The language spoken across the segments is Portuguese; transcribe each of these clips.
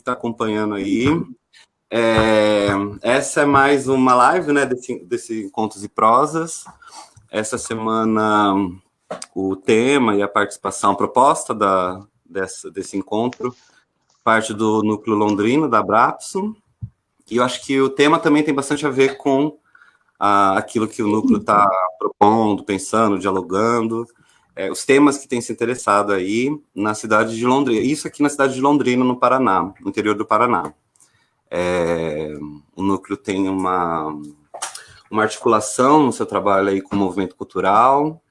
está acompanhando aí. Essa é mais uma live, né, desse Contos e Prosas. Essa semana, o tema e a participação proposta desse encontro parte do Núcleo Londrina, da Abrapso, e eu acho que o tema também tem bastante a ver com aquilo que o Núcleo está propondo, pensando, dialogando, os temas que têm se interessado aí na cidade de Londrina, isso aqui na cidade de Londrina, no Paraná, no interior do Paraná. O Núcleo tem uma articulação no seu trabalho aí com o movimento cultural,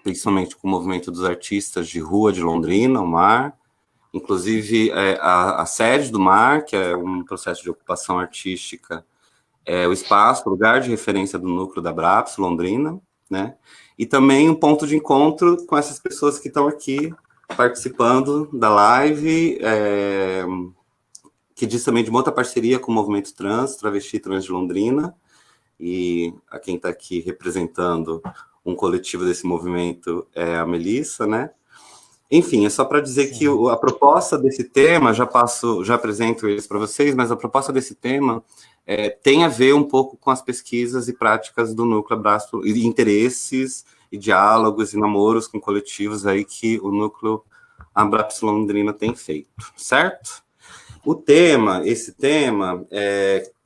principalmente com o movimento dos artistas de rua de Londrina, o MAR, inclusive a sede do MAR, que é um processo de ocupação artística, o espaço, o lugar de referência do núcleo da Abrapso, Londrina, né? E também um ponto de encontro com essas pessoas que estão aqui participando da live, que diz também de uma outra parceria com o movimento trans, Travesti Trans de Londrina, e a quem está aqui representando um coletivo desse movimento é a Melissa, né? Enfim, é só para dizer que a proposta desse tema, já apresento eles para vocês, mas a proposta desse tema tem a ver um pouco com as pesquisas e práticas do Núcleo Abrapso, e interesses, e diálogos, e namoros com coletivos aí que o Núcleo Abrapso Londrina tem feito, certo? Esse tema,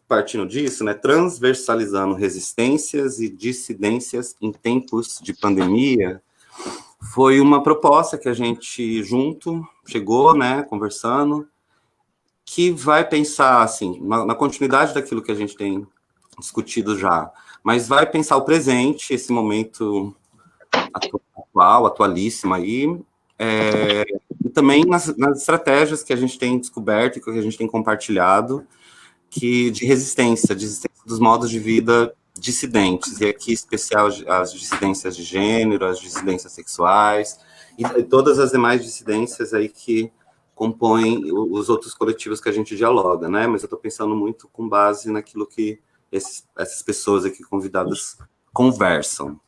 partindo disso, né, transversalizando resistências e dissidências em tempos de pandemia, foi uma proposta que a gente junto chegou, né, conversando, que vai pensar, assim, na continuidade daquilo que a gente tem discutido já, mas vai pensar o presente, esse momento atualíssimo aí, e também nas estratégias que a gente tem descoberto e que a gente tem compartilhado, de resistência dos modos de vida dissidentes, e aqui em especial as dissidências de gênero, as dissidências sexuais, e todas as demais dissidências aí que compõem os outros coletivos que a gente dialoga, né? Mas eu estou pensando muito com base naquilo que essas pessoas aqui convidadas conversam.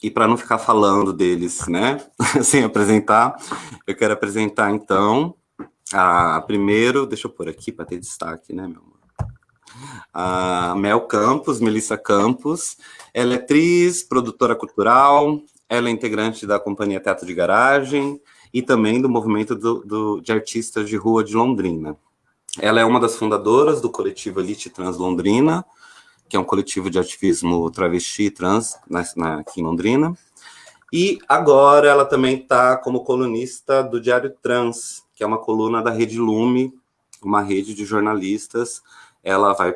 E para não ficar falando deles, né, sem apresentar, eu quero apresentar, então, primeiro, deixa eu pôr aqui para ter destaque, né, meu amor? A Melissa Campos. Ela é atriz, produtora cultural, ela é integrante da Companhia Teatro de Garagem e também do movimento de artistas de rua de Londrina. Ela é uma das fundadoras do coletivo Elite Trans Londrina, que é um coletivo de ativismo travesti trans aqui em Londrina. E agora ela também está como colunista do Diário Trans, que é uma coluna da Rede Lume, uma rede de jornalistas. Ela vai,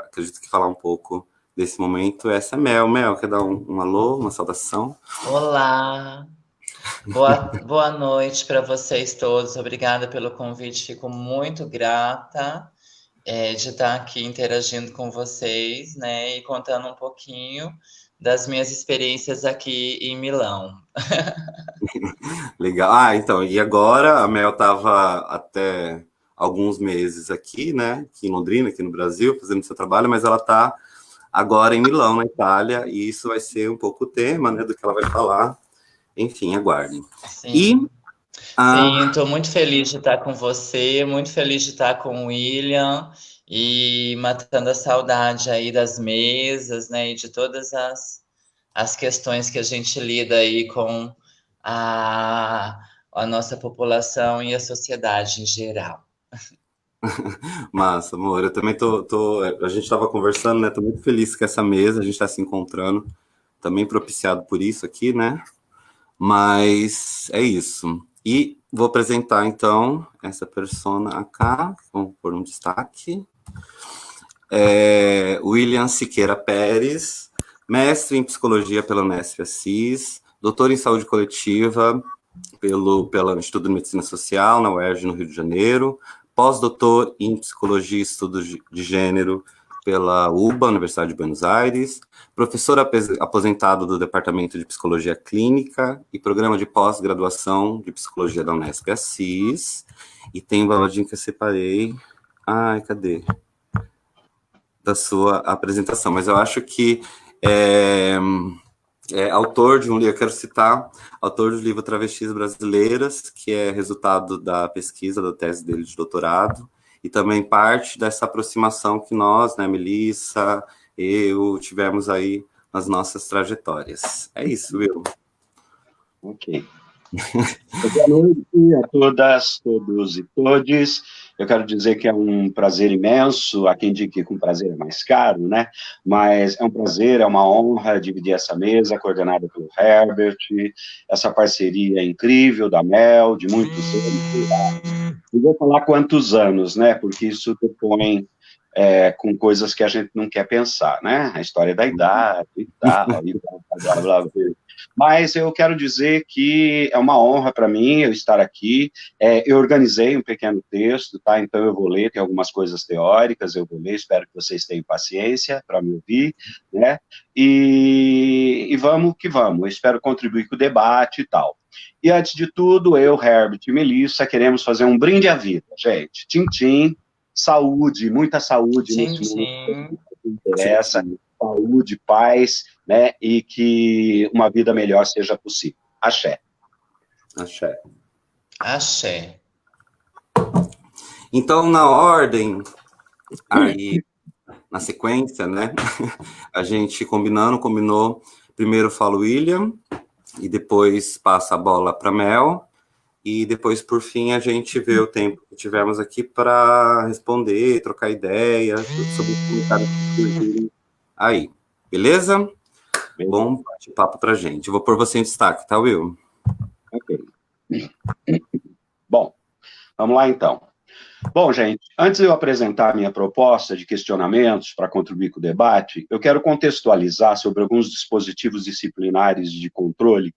acredito que falar um pouco desse momento. Essa é Mel, quer dar um alô, uma saudação? Olá, boa noite para vocês todos. Obrigada pelo convite, fico muito grata de estar aqui interagindo com vocês, né, e contando um pouquinho das minhas experiências aqui em Milão. Legal. Então, e agora a Mel estava até alguns meses aqui, né, aqui em Londrina, aqui no Brasil, fazendo seu trabalho, mas ela está agora em Milão, na Itália, e isso vai ser um pouco o tema, né, do que ela vai falar. Enfim, aguardem. Sim. Sim, estou muito feliz de estar com você, muito feliz de estar com o William e matando a saudade aí das mesas, né, e de todas as questões que a gente lida aí com a nossa população e a sociedade em geral. Massa, amor. Eu também a gente estava conversando, né? Tô muito feliz com essa mesa, a gente está se encontrando, também propiciado por isso aqui, né? Mas é isso. E vou apresentar, então, essa persona cá, vamos pôr um destaque. William Siqueira Pérez, mestre em psicologia pela Unesp Assis, doutor em saúde coletiva pelo Instituto de Medicina Social, na UERJ, no Rio de Janeiro, pós-doutor em psicologia e estudos de gênero pela UBA, Universidade de Buenos Aires, professor aposentado do Departamento de Psicologia Clínica e programa de pós-graduação de psicologia da Unesp Assis, e tem um baladinho que eu separei. Ai, cadê? Da sua apresentação, mas eu acho que autor de um livro, eu quero citar, autor do livro Travestis Brasileiras, que é resultado da pesquisa da tese dele de doutorado, e também parte dessa aproximação que nós, né, Melissa, eu, tivemos aí nas nossas trajetórias. É isso, Will. Ok. Boa noite a todas, todos e todes. Eu quero dizer que é um prazer imenso, há quem diga que com prazer é mais caro, né? Mas é um prazer, é uma honra dividir essa mesa, coordenada pelo Herbert, essa parceria incrível da Mel, de muitos anos. Não vou falar quantos anos, né? Porque isso depõe com coisas que a gente não quer pensar, né? A história da idade e tal, e blá, blá, blá, blá. Mas eu quero dizer que é uma honra para mim eu estar aqui. Eu organizei um pequeno texto, tá? Então eu vou ler, tem algumas coisas teóricas, eu vou ler, espero que vocês tenham paciência para me ouvir, né? E vamos que vamos, eu espero contribuir com o debate e tal. E antes de tudo, eu, Herbert e Melissa, queremos fazer um brinde à vida, gente. Tchim-tchim, saúde, muita saúde nesse mundo que interessa, saúde, paz, né, e que uma vida melhor seja possível. Axé. Axé. Axé. Então, na ordem, aí, na sequência, né, a gente combinou, primeiro fala o William, e depois passa a bola para Mel, e depois, por fim, a gente vê o tempo que tivemos aqui para responder, trocar ideias sobre os comentários que surgirem aí. Beleza? Bom bate-papo para a gente. Eu vou pôr você em destaque, tá, Will? Ok. Bom, vamos lá, então. Bom, gente, antes de eu apresentar a minha proposta de questionamentos para contribuir com o debate, eu quero contextualizar sobre alguns dispositivos disciplinares de controle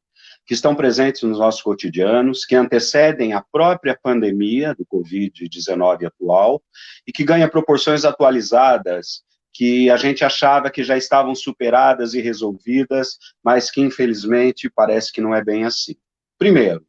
que estão presentes nos nossos cotidianos, que antecedem a própria pandemia do Covid-19 atual e que ganha proporções atualizadas que a gente achava que já estavam superadas e resolvidas, mas que, infelizmente, parece que não é bem assim. Primeiro,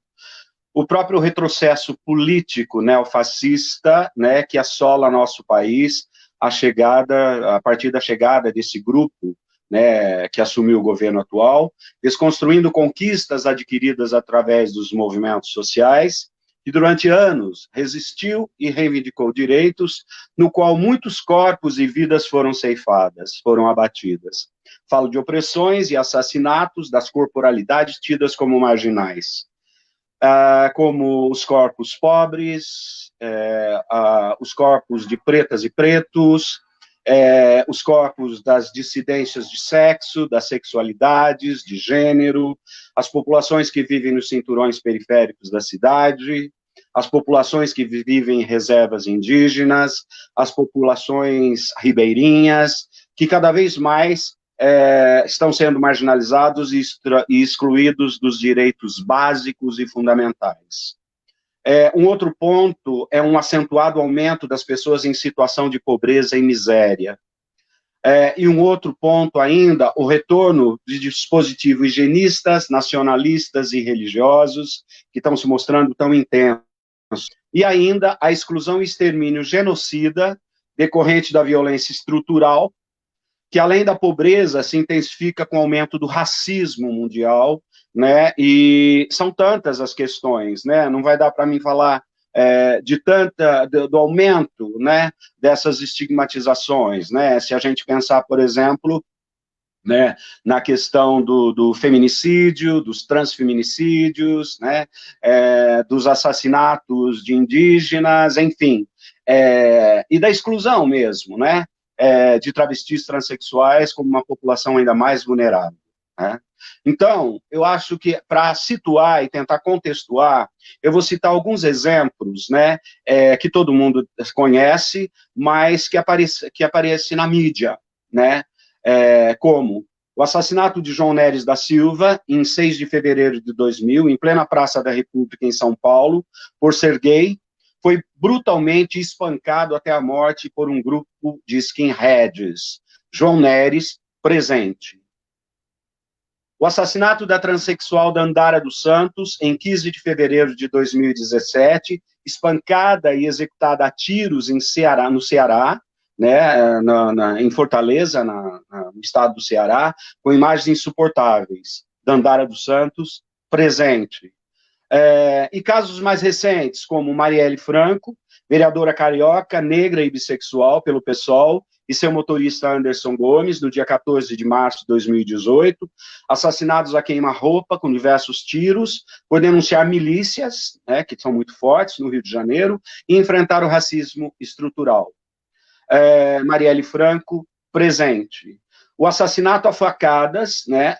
o próprio retrocesso político neofascista, né, que assola nosso país, a partir da chegada desse grupo, né, que assumiu o governo atual, desconstruindo conquistas adquiridas através dos movimentos sociais, que durante anos resistiu e reivindicou direitos, no qual muitos corpos e vidas foram ceifadas, foram abatidas. Falo de opressões e assassinatos das corporalidades tidas como marginais. Como os corpos pobres, os corpos de pretas e pretos, os corpos das dissidências de sexo, das sexualidades, de gênero, as populações que vivem nos cinturões periféricos da cidade, as populações que vivem em reservas indígenas, as populações ribeirinhas, que cada vez mais estão sendo marginalizados e excluídos dos direitos básicos e fundamentais. Um outro ponto é um acentuado aumento das pessoas em situação de pobreza e miséria. E um outro ponto ainda, o retorno de dispositivos higienistas, nacionalistas e religiosos, que estão se mostrando tão intensos. E ainda a exclusão e extermínio genocida, decorrente da violência estrutural, que além da pobreza se intensifica com o aumento do racismo mundial, né? E são tantas as questões, né? Não vai dar para mim falar do aumento, né, dessas estigmatizações, né? Se a gente pensar, por exemplo, né, na questão do feminicídio, dos transfeminicídios, né, dos assassinatos de indígenas, enfim, e da exclusão mesmo, né, de travestis transexuais como uma população ainda mais vulnerável, né? Então, eu acho que para situar e tentar contextuar, eu vou citar alguns exemplos, né, que todo mundo conhece, mas que aparece na mídia, né, como o assassinato de João Neres da Silva, em 6 de fevereiro de 2000, em plena Praça da República, em São Paulo, por ser gay, foi brutalmente espancado até a morte por um grupo de skinheads. João Neres, presente. O assassinato da transexual Dandara dos Santos, em 15 de fevereiro de 2017, espancada e executada a tiros no Ceará, né, em Fortaleza, no estado do Ceará, com imagens insuportáveis. Dandara dos Santos, presente. E casos mais recentes, como Marielle Franco, vereadora carioca, negra e bissexual pelo PSOL, e seu motorista Anderson Gomes, no dia 14 de março de 2018, assassinados a queima-roupa com diversos tiros, por denunciar milícias, né, que são muito fortes no Rio de Janeiro, e enfrentar o racismo estrutural. Marielle Franco, presente. O assassinato a facadas, né,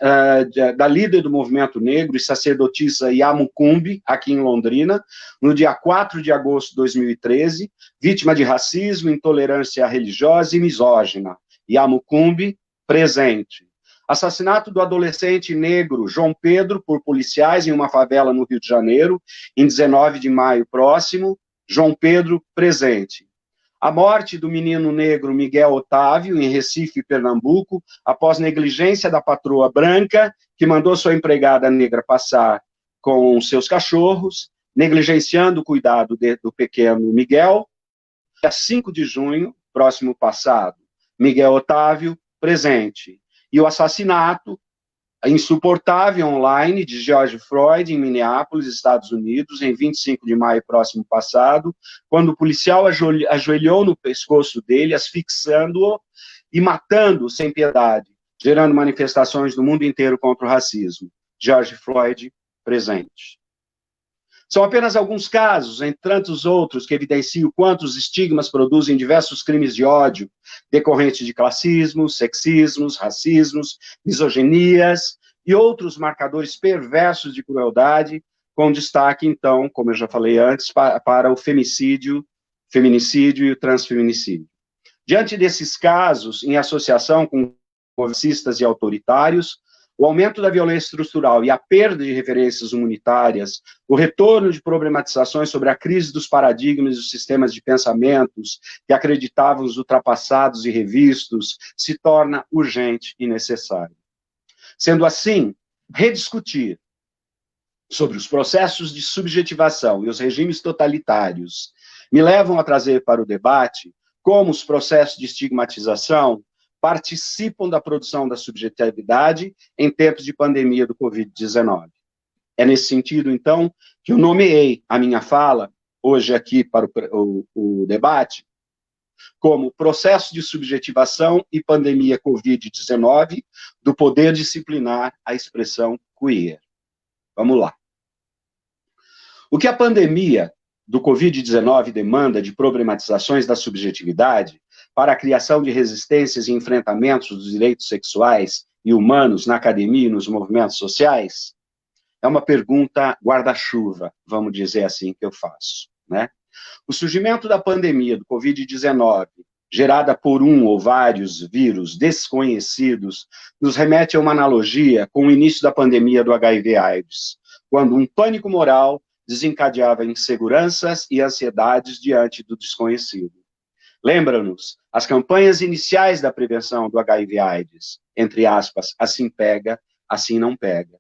da líder do movimento negro e sacerdotisa Yamukumbi, aqui em Londrina, no dia 4 de agosto de 2013, vítima de racismo, intolerância religiosa e misógina. Yamukumbi, presente. Assassinato do adolescente negro João Pedro por policiais em uma favela no Rio de Janeiro, em 19 de maio próximo. João Pedro, presente. A morte do menino negro Miguel Otávio, em Recife, Pernambuco, após negligência da patroa branca, que mandou sua empregada negra passar com seus cachorros, negligenciando o cuidado do pequeno Miguel. Dia 5 de junho, próximo passado, Miguel Otávio, presente. E o assassinato insuportável online de George Floyd, em Minneapolis, Estados Unidos, em 25 de maio próximo passado, quando o policial ajoelhou no pescoço dele, asfixiando-o e matando sem piedade, gerando manifestações no mundo inteiro contra o racismo. George Floyd, presente. São apenas alguns casos, entre tantos outros, que evidenciam quantos estigmas produzem diversos crimes de ódio, decorrentes de classismos, sexismos, racismos, misoginias e outros marcadores perversos de crueldade, com destaque, então, como eu já falei antes, para o feminicídio e o transfeminicídio. Diante desses casos, em associação com progressistas e autoritários, o aumento da violência estrutural e a perda de referências humanitárias, o retorno de problematizações sobre a crise dos paradigmas e dos sistemas de pensamentos que acreditavam os ultrapassados e revistos, se torna urgente e necessário. Sendo assim, rediscutir sobre os processos de subjetivação e os regimes totalitários me levam a trazer para o debate como os processos de estigmatização participam da produção da subjetividade em tempos de pandemia do Covid-19. É nesse sentido, então, que eu nomeei a minha fala, hoje aqui para o debate, como processo de subjetivação e pandemia Covid-19 do poder disciplinar a expressão queer. Vamos lá. O que a pandemia do Covid-19 demanda de problematizações da subjetividade para a criação de resistências e enfrentamentos dos direitos sexuais e humanos na academia e nos movimentos sociais? É uma pergunta guarda-chuva, vamos dizer assim, que eu faço, né? O surgimento da pandemia do Covid-19, gerada por um ou vários vírus desconhecidos, nos remete a uma analogia com o início da pandemia do HIV/AIDS, quando um pânico moral desencadeava inseguranças e ansiedades diante do desconhecido. Lembra-nos as campanhas iniciais da prevenção do HIV/AIDS, entre aspas, assim pega, assim não pega,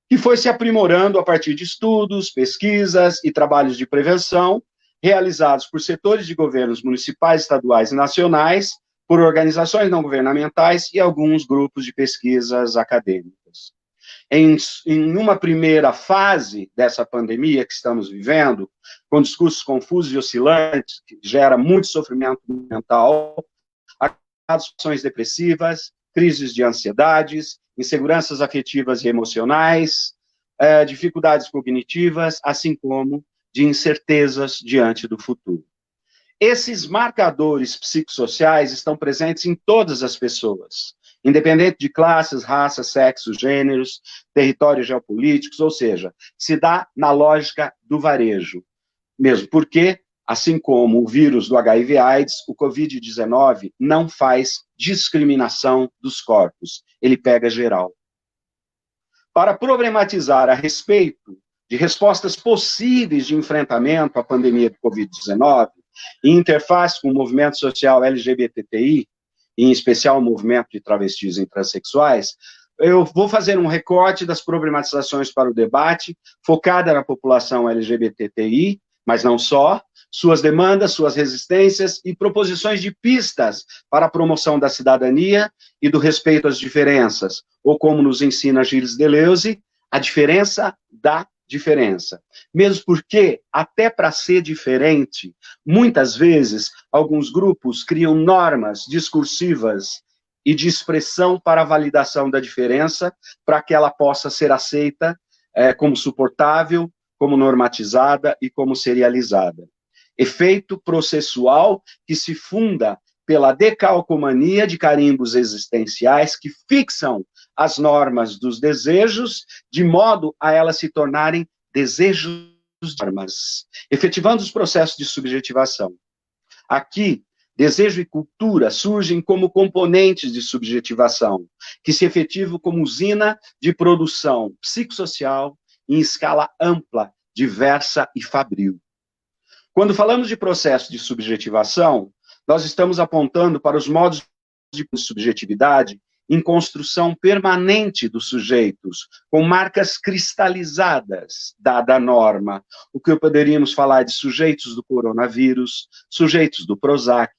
que foi se aprimorando a partir de estudos, pesquisas e trabalhos de prevenção realizados por setores de governos municipais, estaduais e nacionais, por organizações não governamentais e alguns grupos de pesquisas acadêmicas. Em uma primeira fase dessa pandemia que estamos vivendo, com discursos confusos e oscilantes, que gera muito sofrimento mental, ações depressivas, crises de ansiedades, inseguranças afetivas e emocionais, dificuldades cognitivas, assim como de incertezas diante do futuro. Esses marcadores psicossociais estão presentes em todas as pessoas, independente de classes, raças, sexos, gêneros, territórios geopolíticos, ou seja, se dá na lógica do varejo. Mesmo porque, assim como o vírus do HIV/AIDS, o Covid-19 não faz discriminação dos corpos, ele pega geral. Para problematizar a respeito de respostas possíveis de enfrentamento à pandemia do Covid-19, em interface com o movimento social LGBTI, em especial o movimento de travestis e transexuais, eu vou fazer um recorte das problematizações para o debate, focada na população LGBTI, mas não só, suas demandas, suas resistências e proposições de pistas para a promoção da cidadania e do respeito às diferenças, ou como nos ensina Gilles Deleuze, a diferença da diferença. Mesmo porque, até para ser diferente, muitas vezes, alguns grupos criam normas discursivas e de expressão para a validação da diferença, para que ela possa ser aceita como suportável, como normatizada e como serializada. Efeito processual que se funda pela decalcomania de carimbos existenciais que fixam as normas dos desejos, de modo a elas se tornarem desejos de normas, efetivando os processos de subjetivação. Aqui, desejo e cultura surgem como componentes de subjetivação, que se efetivam como usina de produção psicossocial em escala ampla, diversa e fabril. Quando falamos de processo de subjetivação, nós estamos apontando para os modos de subjetividade em construção permanente dos sujeitos, com marcas cristalizadas da norma, o que poderíamos falar de sujeitos do coronavírus, sujeitos do Prozac,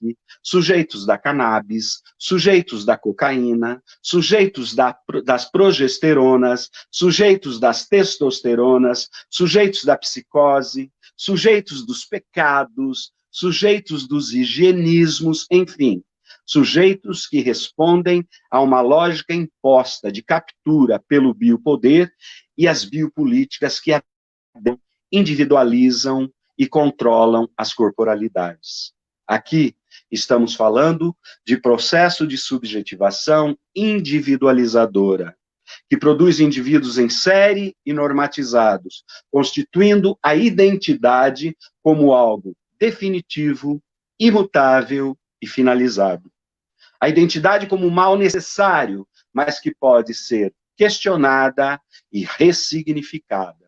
sujeitos da cannabis, sujeitos da cocaína, sujeitos das progesteronas, sujeitos das testosteronas, sujeitos da psicose, sujeitos dos pecados, sujeitos dos higienismos, enfim, sujeitos que respondem a uma lógica imposta de captura pelo biopoder e as biopolíticas que individualizam e controlam as corporalidades. Aqui estamos falando de processo de subjetivação individualizadora, que produz indivíduos em série e normatizados, constituindo a identidade como algo definitivo, imutável e finalizado. A identidade como um mal necessário, mas que pode ser questionada e ressignificada.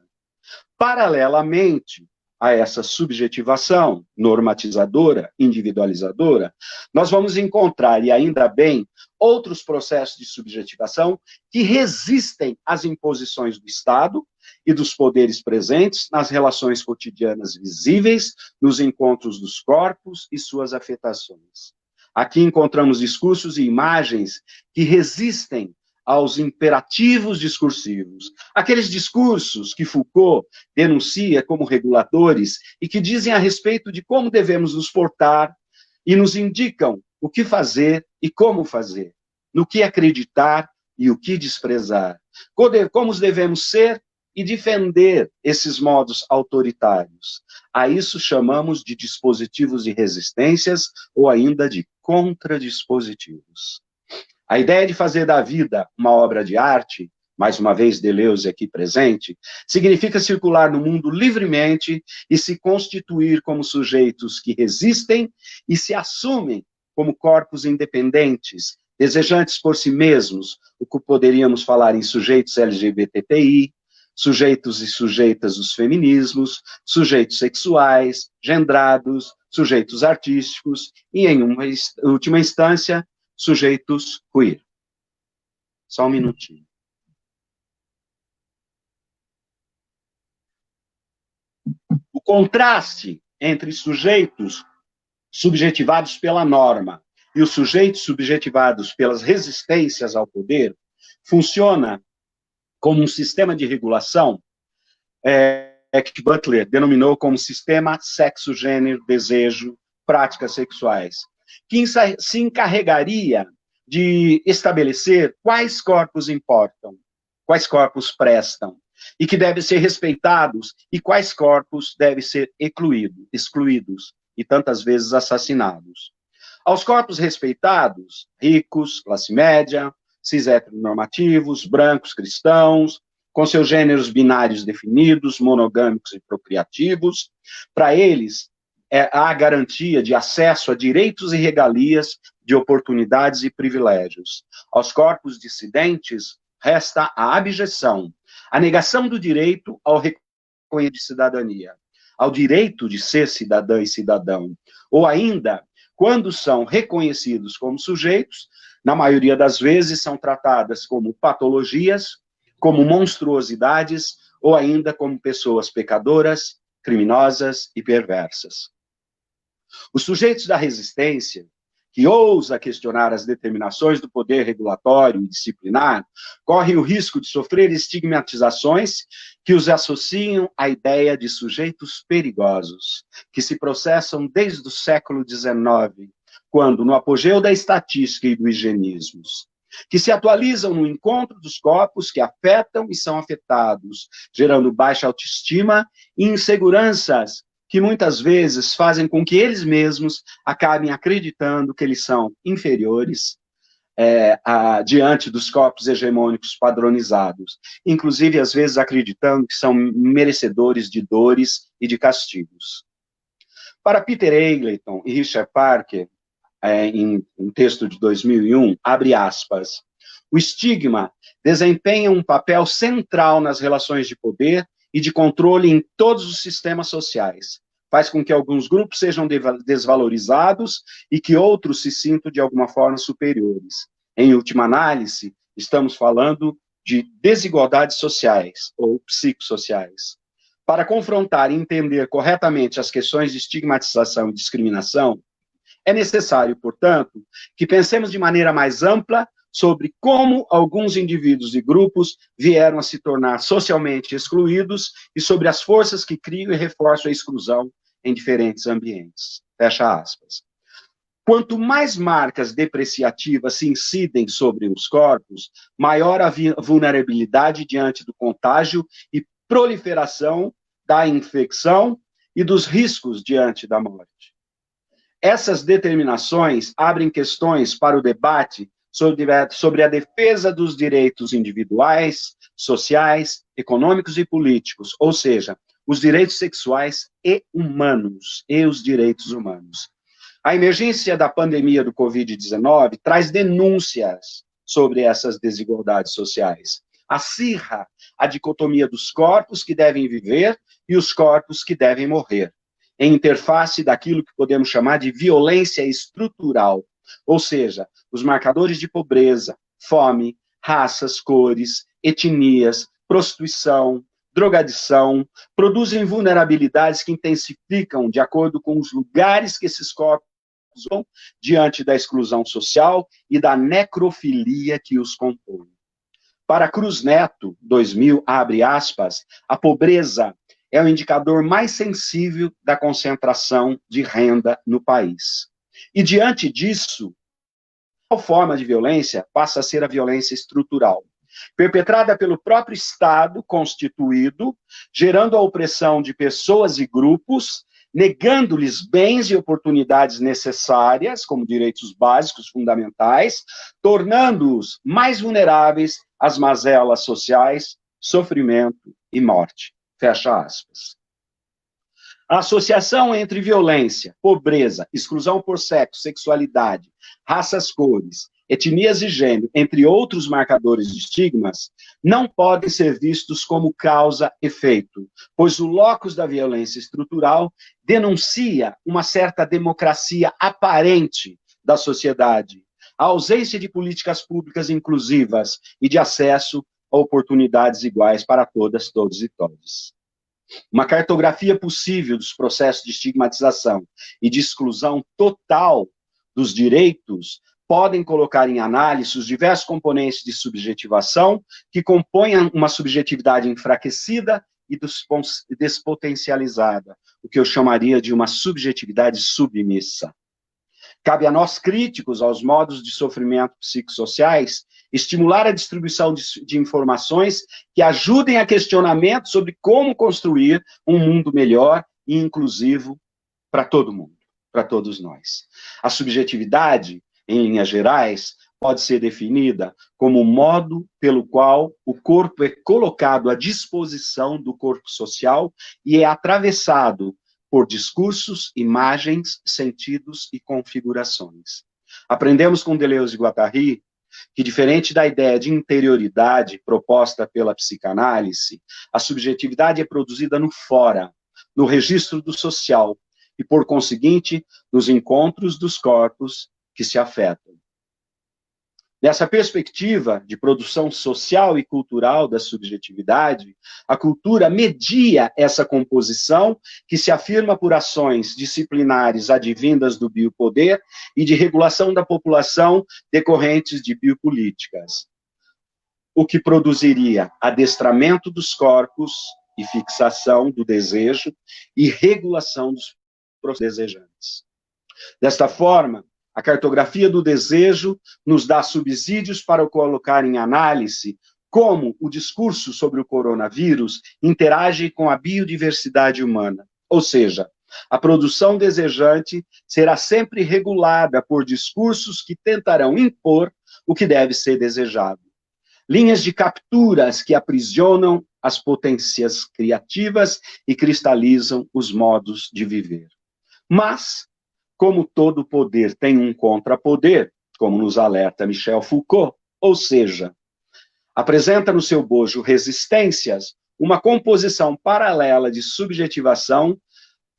Paralelamente a essa subjetivação normatizadora, individualizadora, nós vamos encontrar, e ainda bem, outros processos de subjetivação que resistem às imposições do Estado e dos poderes presentes nas relações cotidianas visíveis, nos encontros dos corpos e suas afetações. Aqui encontramos discursos e imagens que resistem aos imperativos discursivos. Aqueles discursos que Foucault denuncia como reguladores e que dizem a respeito de como devemos nos portar e nos indicam o que fazer e como fazer, no que acreditar e o que desprezar, como devemos ser e defender esses modos autoritários. A isso chamamos de dispositivos de resistências ou ainda de contradispositivos. A ideia de fazer da vida uma obra de arte, mais uma vez Deleuze aqui presente, significa circular no mundo livremente e se constituir como sujeitos que resistem e se assumem como corpos independentes, desejantes por si mesmos, o que poderíamos falar em sujeitos LGBTI, sujeitos e sujeitas dos feminismos, sujeitos sexuais, gendrados, sujeitos artísticos e, em uma última instância, sujeitos queer. Só um minutinho. O contraste entre sujeitos subjetivados pela norma e os sujeitos subjetivados pelas resistências ao poder funciona como um sistema de regulação que Butler denominou como sistema sexo, gênero, desejo, práticas sexuais, que se encarregaria de estabelecer quais corpos importam, quais corpos prestam, e que devem ser respeitados, e quais corpos devem ser excluídos, e tantas vezes assassinados. Aos corpos respeitados, ricos, classe média, cis heteronormativos, brancos, cristãos, com seus gêneros binários definidos, monogâmicos e procriativos, para eles há garantia de acesso a direitos e regalias, de oportunidades e privilégios. Aos corpos dissidentes, resta a abjeção, a negação do direito ao reconhecimento de cidadania, ao direito de ser cidadã e cidadão, ou ainda, quando são reconhecidos como sujeitos, na maioria das vezes são tratadas como patologias, como monstruosidades, ou ainda como pessoas pecadoras, criminosas e perversas. Os sujeitos da resistência, que ousa questionar as determinações do poder regulatório e disciplinar, corre o risco de sofrer estigmatizações que os associam à ideia de sujeitos perigosos, que se processam desde o século XIX, quando, no apogeu da estatística e do higienismo, que se atualizam no encontro dos corpos que afetam e são afetados, gerando baixa autoestima e inseguranças que muitas vezes fazem com que eles mesmos acabem acreditando que eles são inferiores diante dos corpos hegemônicos padronizados, inclusive às vezes acreditando que são merecedores de dores e de castigos. Para Peter Eglinton e Richard Parker, em um texto de 2001, abre aspas, o estigma desempenha um papel central nas relações de poder e de controle em todos os sistemas sociais. Faz com que alguns grupos sejam desvalorizados e que outros se sintam de alguma forma superiores. Em última análise, estamos falando de desigualdades sociais ou psicossociais. Para confrontar e entender corretamente as questões de estigmatização e discriminação, é necessário, portanto, que pensemos de maneira mais ampla sobre como alguns indivíduos e grupos vieram a se tornar socialmente excluídos e sobre as forças que criam e reforçam a exclusão em diferentes ambientes. Fecha aspas. Quanto mais marcas depreciativas se incidem sobre os corpos, maior a vulnerabilidade diante do contágio e proliferação da infecção e dos riscos diante da morte. Essas determinações abrem questões para o debate sobre a defesa dos direitos individuais, sociais, econômicos e políticos, ou seja, os direitos sexuais e humanos, e os direitos humanos. A emergência da pandemia do Covid-19 traz denúncias sobre essas desigualdades sociais. Acirra a dicotomia dos corpos que devem viver e os corpos que devem morrer, em interface daquilo que podemos chamar de violência estrutural, ou seja, os marcadores de pobreza, fome, raças, cores, etnias, prostituição, drogadição, produzem vulnerabilidades que intensificam de acordo com os lugares que esses corpos vão diante da exclusão social e da necrofilia que os compõe. Para Cruz Neto, 2000, abre aspas, a pobreza é o indicador mais sensível da concentração de renda no país. E diante disso, a forma de violência passa a ser a violência estrutural, perpetrada pelo próprio Estado constituído, gerando a opressão de pessoas e grupos, negando-lhes bens e oportunidades necessárias, como direitos básicos fundamentais, tornando-os mais vulneráveis às mazelas sociais, sofrimento e morte. Fecha aspas. A associação entre violência, pobreza, exclusão por sexo, sexualidade, raças, cores, etnias e gênero, entre outros marcadores de estigmas, não podem ser vistos como causa-efeito, pois o locus da violência estrutural denuncia uma certa democracia aparente da sociedade, a ausência de políticas públicas inclusivas e de acesso a oportunidades iguais para todas, todos e todos. Uma cartografia possível dos processos de estigmatização e de exclusão total dos direitos podem colocar em análise os diversos componentes de subjetivação que compõem uma subjetividade enfraquecida e despotencializada, o que eu chamaria de uma subjetividade submissa. Cabe a nós, críticos aos modos de sofrimento psicossociais, estimular a distribuição de informações que ajudem a questionamento sobre como construir um mundo melhor e inclusivo para todo mundo, para todos nós. A subjetividade, em linhas gerais, pode ser definida como o modo pelo qual o corpo é colocado à disposição do corpo social e é atravessado por discursos, imagens, sentidos e configurações. Aprendemos com Deleuze e Guattari que, diferente da ideia de interioridade proposta pela psicanálise, a subjetividade é produzida no fora, no registro do social, e, por conseguinte, nos encontros dos corpos que se afetam. Nessa perspectiva de produção social e cultural da subjetividade, a cultura media essa composição que se afirma por ações disciplinares advindas do biopoder e de regulação da população decorrentes de biopolíticas, o que produziria adestramento dos corpos e fixação do desejo e regulação dos desejantes. Desta forma, a cartografia do desejo nos dá subsídios para colocar em análise como o discurso sobre o coronavírus interage com a biodiversidade humana. Ou seja, a produção desejante será sempre regulada por discursos que tentarão impor o que deve ser desejado. Linhas de capturas que aprisionam as potências criativas e cristalizam os modos de viver. Mas, como todo poder tem um contrapoder, como nos alerta Michel Foucault, ou seja, apresenta no seu bojo resistências, uma composição paralela de subjetivação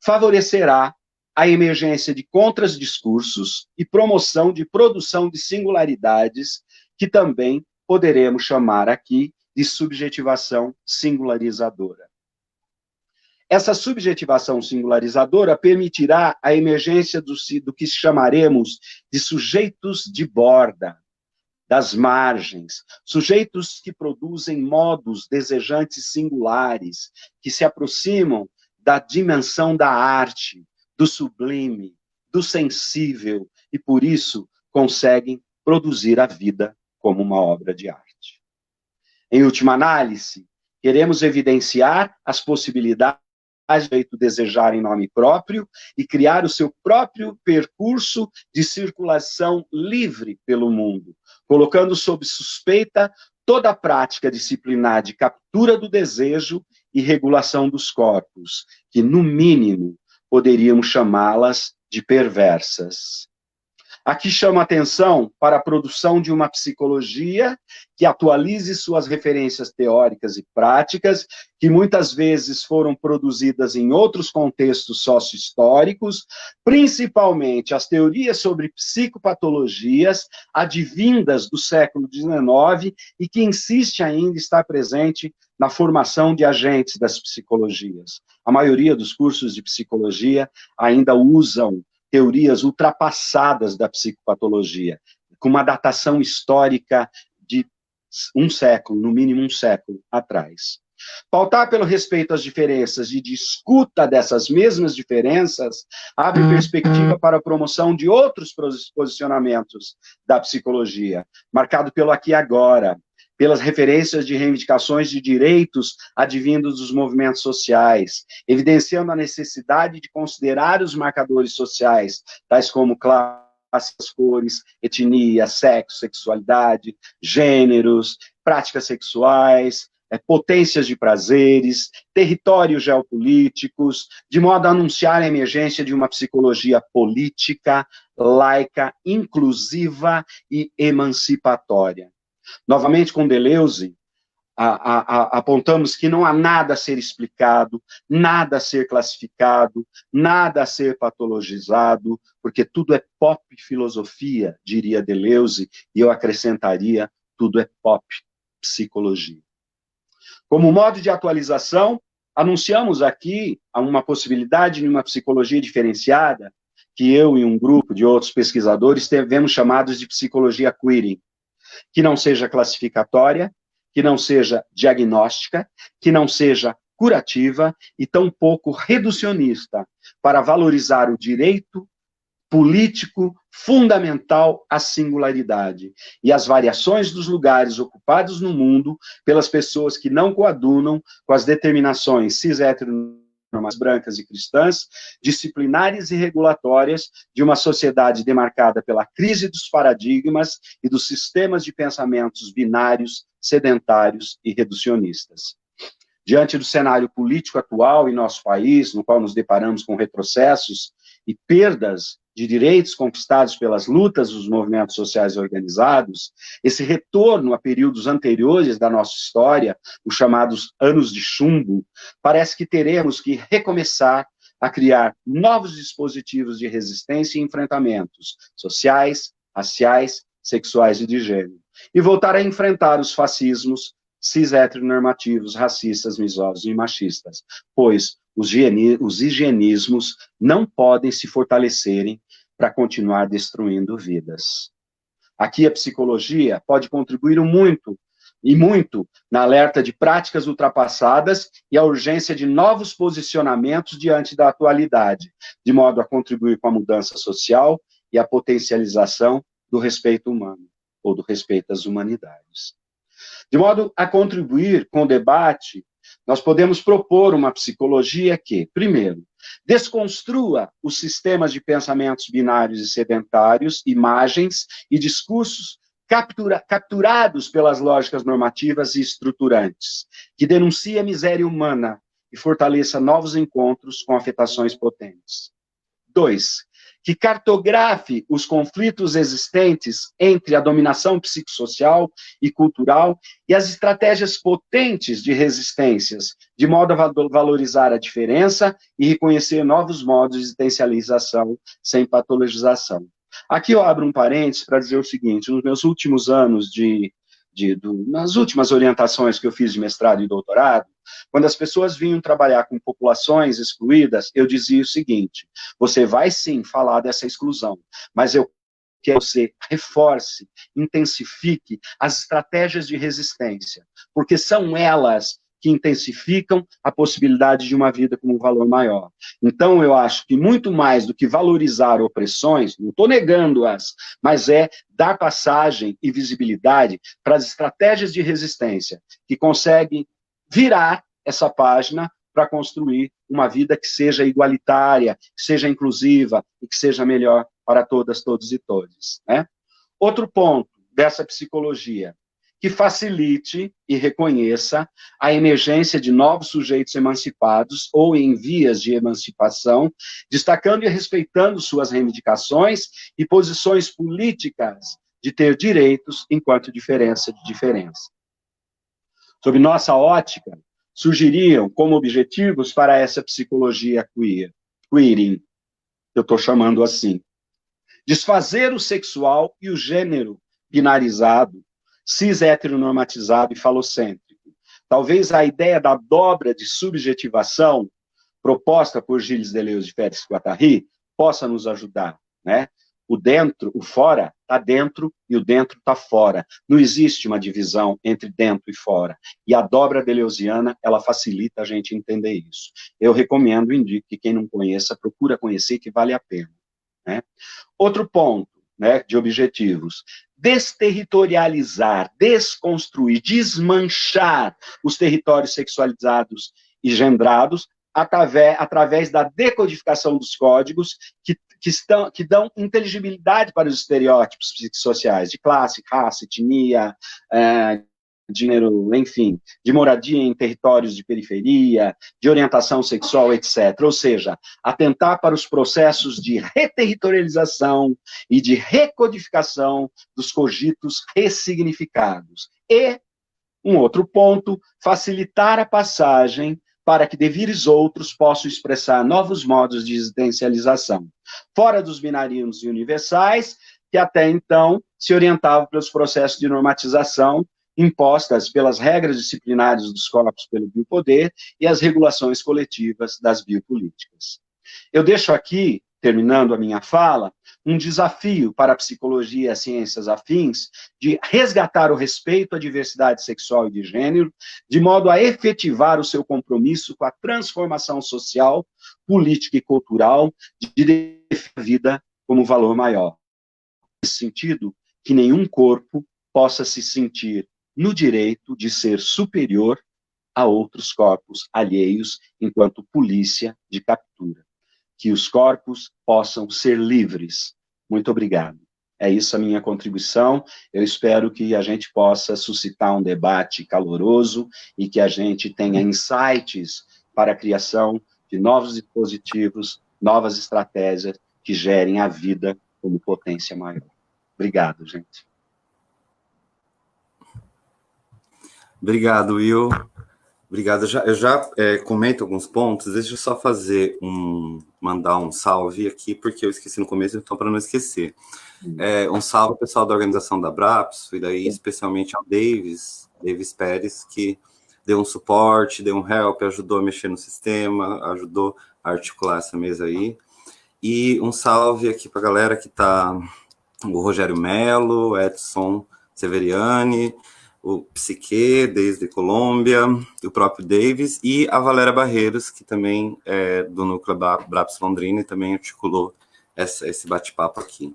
favorecerá a emergência de contradiscursos e promoção de produção de singularidades, que também poderemos chamar aqui de subjetivação singularizadora. Essa subjetivação singularizadora permitirá a emergência do que chamaremos de sujeitos de borda, das margens, sujeitos que produzem modos desejantes singulares, que se aproximam da dimensão da arte, do sublime, do sensível, e por isso conseguem produzir a vida como uma obra de arte. Em última análise, queremos evidenciar as possibilidades do desejar em nome próprio e criar o seu próprio percurso de circulação livre pelo mundo, colocando sob suspeita toda a prática disciplinar de captura do desejo e regulação dos corpos, que, no mínimo, poderíamos chamá-las de perversas. Aqui chamo a atenção para a produção de uma psicologia que atualize suas referências teóricas e práticas, que muitas vezes foram produzidas em outros contextos sócio-históricos, principalmente as teorias sobre psicopatologias advindas do século XIX e que insiste ainda estar presente na formação de agentes das psicologias. A maioria dos cursos de psicologia ainda usam teorias ultrapassadas da psicopatologia, com uma datação histórica de um século, no mínimo um século atrás. Pautar pelo respeito às diferenças e de escuta dessas mesmas diferenças abre perspectiva para a promoção de outros posicionamentos da psicologia, marcado pelo aqui e agora, pelas referências de reivindicações de direitos advindos dos movimentos sociais, evidenciando a necessidade de considerar os marcadores sociais, tais como classes, cores, etnia, sexo, sexualidade, gêneros, práticas sexuais, potências de prazeres, territórios geopolíticos, de modo a anunciar a emergência de uma psicologia política, laica, inclusiva e emancipatória. Novamente, com Deleuze, apontamos que não há nada a ser explicado, nada a ser classificado, nada a ser patologizado, porque tudo é pop filosofia, diria Deleuze, e eu acrescentaria, tudo é pop psicologia. Como modo de atualização, anunciamos aqui uma possibilidade de uma psicologia diferenciada, que eu e um grupo de outros pesquisadores tivemos chamados de psicologia queering, que não seja classificatória, que não seja diagnóstica, que não seja curativa e tampouco reducionista, para valorizar o direito político fundamental à singularidade e as variações dos lugares ocupados no mundo pelas pessoas que não coadunam com as determinações cis-heteronormativas brancas e cristãs, disciplinares e regulatórias de uma sociedade demarcada pela crise dos paradigmas e dos sistemas de pensamentos binários, sedentários e reducionistas. Diante do cenário político atual em nosso país, no qual nos deparamos com retrocessos e perdas de direitos conquistados pelas lutas dos movimentos sociais organizados, esse retorno a períodos anteriores da nossa história, os chamados anos de chumbo, parece que teremos que recomeçar a criar novos dispositivos de resistência e enfrentamentos sociais, raciais, sexuais e de gênero, e voltar a enfrentar os fascismos cis-heteronormativos, racistas, misóginos e machistas, pois os higienismos não podem se fortalecerem para continuar destruindo vidas. Aqui a psicologia pode contribuir muito, e muito, na alerta de práticas ultrapassadas e a urgência de novos posicionamentos diante da atualidade, de modo a contribuir com a mudança social e a potencialização do respeito humano, ou do respeito às humanidades. De modo a contribuir com o debate, nós podemos propor uma psicologia que, primeiro, desconstrua os sistemas de pensamentos binários e sedentários, imagens e discursos capturados pelas lógicas normativas e estruturantes, que denuncia a miséria humana e fortaleça novos encontros com afetações potentes. 2. Que cartografe os conflitos existentes entre a dominação psicossocial e cultural e as estratégias potentes de resistências, de modo a valorizar a diferença e reconhecer novos modos de existencialização sem patologização. Aqui eu abro um parênteses para dizer o seguinte: nos meus últimos anos nas últimas orientações que eu fiz de mestrado e doutorado, quando as pessoas vinham trabalhar com populações excluídas, eu dizia o seguinte: você vai sim falar dessa exclusão, mas eu quero que você reforce, intensifique as estratégias de resistência, porque são elas que intensificam a possibilidade de uma vida com um valor maior. Então, eu acho que muito mais do que valorizar opressões, não estou negando-as, mas é dar passagem e visibilidade para as estratégias de resistência, que conseguem virar essa página para construir uma vida que seja igualitária, que seja inclusiva e que seja melhor para todas, todos e todes, né? Outro ponto dessa psicologia: que facilite e reconheça a emergência de novos sujeitos emancipados ou em vias de emancipação, destacando e respeitando suas reivindicações e posições políticas de ter direitos enquanto diferença de diferença. Sob nossa ótica, surgiriam como objetivos para essa psicologia queering, eu estou chamando assim: desfazer o sexual e o gênero binarizado, cis-heteronormatizado e falocêntrico. Talvez a ideia da dobra de subjetivação proposta por Gilles Deleuze e Félix Guattari possa nos ajudar, né? O dentro, o fora, está dentro e o dentro está fora. Não existe uma divisão entre dentro e fora. E a dobra deleuziana, ela facilita a gente entender isso. Eu recomendo, indico que quem não conheça, procura conhecer, que vale a pena, né? Outro ponto, né, de objetivos: desterritorializar, desconstruir, desmanchar os territórios sexualizados e gendrados através da decodificação dos códigos que dão inteligibilidade para os estereótipos psicossociais de classe, raça, etnia, gênero, enfim, de moradia em territórios de periferia, de orientação sexual, etc. Ou seja, atentar para os processos de reterritorialização e de recodificação dos cogitos ressignificados. E, um outro ponto, facilitar a passagem para que devires outros possam expressar novos modos de existencialização, fora dos binarismos universais, que até então se orientavam pelos processos de normatização impostas pelas regras disciplinares dos corpos pelo biopoder e as regulações coletivas das biopolíticas. Eu deixo aqui, terminando a minha fala, um desafio para a psicologia e as ciências afins de resgatar o respeito à diversidade sexual e de gênero, de modo a efetivar o seu compromisso com a transformação social, política e cultural de definir a vida como valor maior. Nesse sentido, que nenhum corpo possa se sentir no direito de ser superior a outros corpos alheios enquanto polícia de captura. Que os corpos possam ser livres. Muito obrigado. É isso a minha contribuição. Eu espero que a gente possa suscitar um debate caloroso e que a gente tenha insights para a criação de novos dispositivos, novas estratégias que gerem a vida como potência maior. Obrigado, gente. Obrigado, Will. Obrigado. Eu já comento alguns pontos. Deixa eu só mandar um salve aqui, porque eu esqueci no começo, então para não esquecer. Um salve ao pessoal da organização da Brapso, e daí especialmente ao Davis Pérez, que deu um suporte, deu um help, ajudou a mexer no sistema, ajudou a articular essa mesa aí. E um salve aqui para a galera que está, o Rogério Melo, Edson Severiani, o Psique, desde Colômbia, o próprio Davis, e a Valéria Barreiros, que também é do núcleo da Brapso Londrina e também articulou esse bate-papo aqui.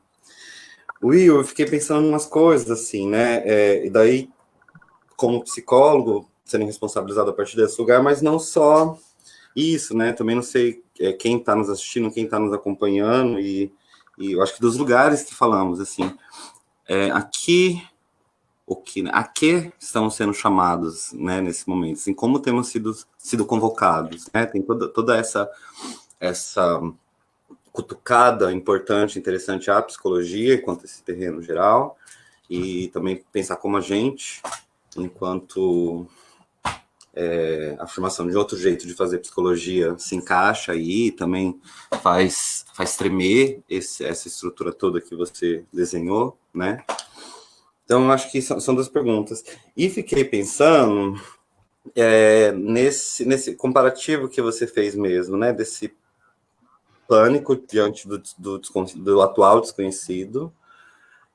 Will, eu fiquei pensando em umas coisas, assim, né? E daí, como psicólogo, sendo responsabilizado a partir desse lugar, mas não só isso, né? Também não sei quem está nos assistindo, quem está nos acompanhando, e eu acho que dos lugares que falamos, assim, a que estamos sendo chamados, né, nesse momento, assim, como temos sido convocados, né? Tem toda essa cutucada importante, interessante à psicologia, enquanto esse terreno geral, e também pensar como a gente, enquanto a formação de outro jeito de fazer psicologia se encaixa aí, também faz tremer essa estrutura toda que você desenhou, né? Então, acho que são duas perguntas. E fiquei pensando nesse comparativo que você fez mesmo, né? Desse pânico diante do atual desconhecido,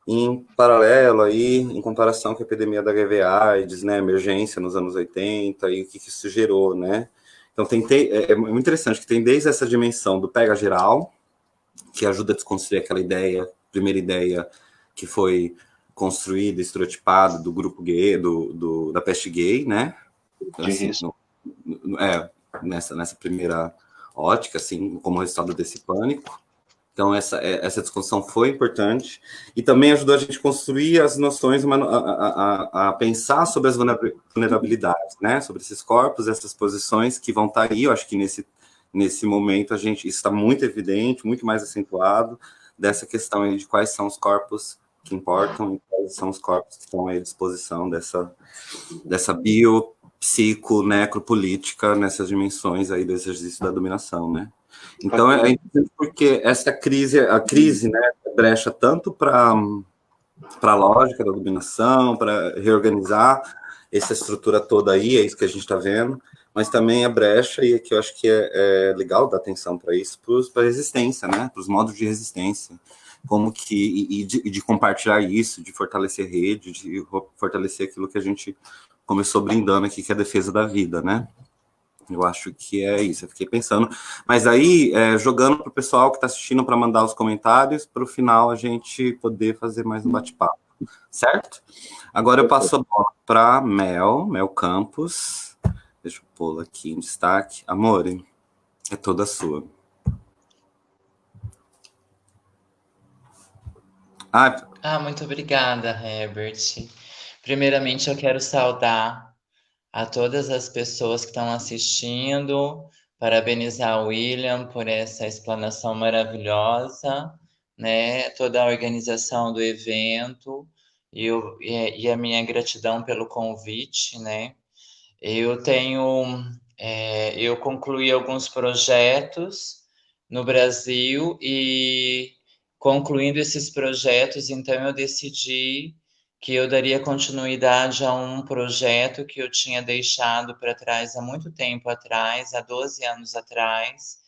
em paralelo aí, em comparação com a epidemia da HIV/AIDS, né, emergência nos anos 80, e o que isso gerou, né? Então, é muito interessante que tem desde essa dimensão do pega geral, que ajuda a desconstruir aquela primeira ideia que foi construída, estereotipada do grupo gay, da peste gay, né? Então, assim, nessa primeira ótica, assim, como resultado desse pânico. Então, essa discussão foi importante e também ajudou a gente a construir as noções, a pensar sobre as vulnerabilidades, né? Sobre esses corpos, essas posições que vão estar aí. Eu acho que nesse momento isso está muito evidente, muito mais acentuado, dessa questão aí de quais são os corpos que importam e quais são os corpos que estão à disposição dessa psico, necropolítica, nessas dimensões aí do exercício da dominação, né? Então, é interessante porque a crise, né, brecha tanto para a lógica da dominação, para reorganizar essa estrutura toda aí, é isso que a gente está vendo, mas também a brecha, e que eu acho que é legal dar atenção para isso, para a resistência, né, para os modos de resistência, como que, e de compartilhar isso, de fortalecer rede, de fortalecer aquilo que a gente começou brindando aqui, que é a defesa da vida, né? Eu acho que é isso, eu fiquei pensando. Mas aí, jogando para o pessoal que está assistindo para mandar os comentários, para o final a gente poder fazer mais um bate-papo, certo? Agora eu passo a bola para Mel Campos. Deixa eu pô-la aqui em destaque. Amore, é toda sua. Muito obrigada, Herbert. Primeiramente, eu quero saudar a todas as pessoas que estão assistindo, parabenizar o William por essa explanação maravilhosa, né? Toda a organização do evento e a minha gratidão pelo convite, né? Eu concluí alguns projetos no Brasil e concluindo esses projetos, então eu decidi que eu daria continuidade a um projeto que eu tinha deixado para trás há muito tempo atrás, há 12 anos atrás,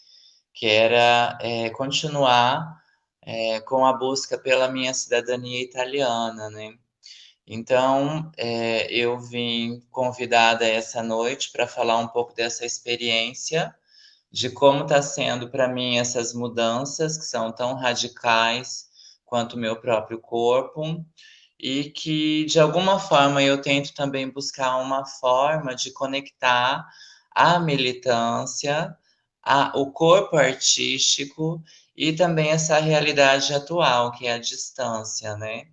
que era continuar com a busca pela minha cidadania italiana, né? Então, eu vim convidada essa noite para falar um pouco dessa experiência, de como está sendo para mim essas mudanças que são tão radicais quanto o meu próprio corpo, e que de alguma forma eu tento também buscar uma forma de conectar a militância, o corpo artístico e também essa realidade atual, que é a distância, né?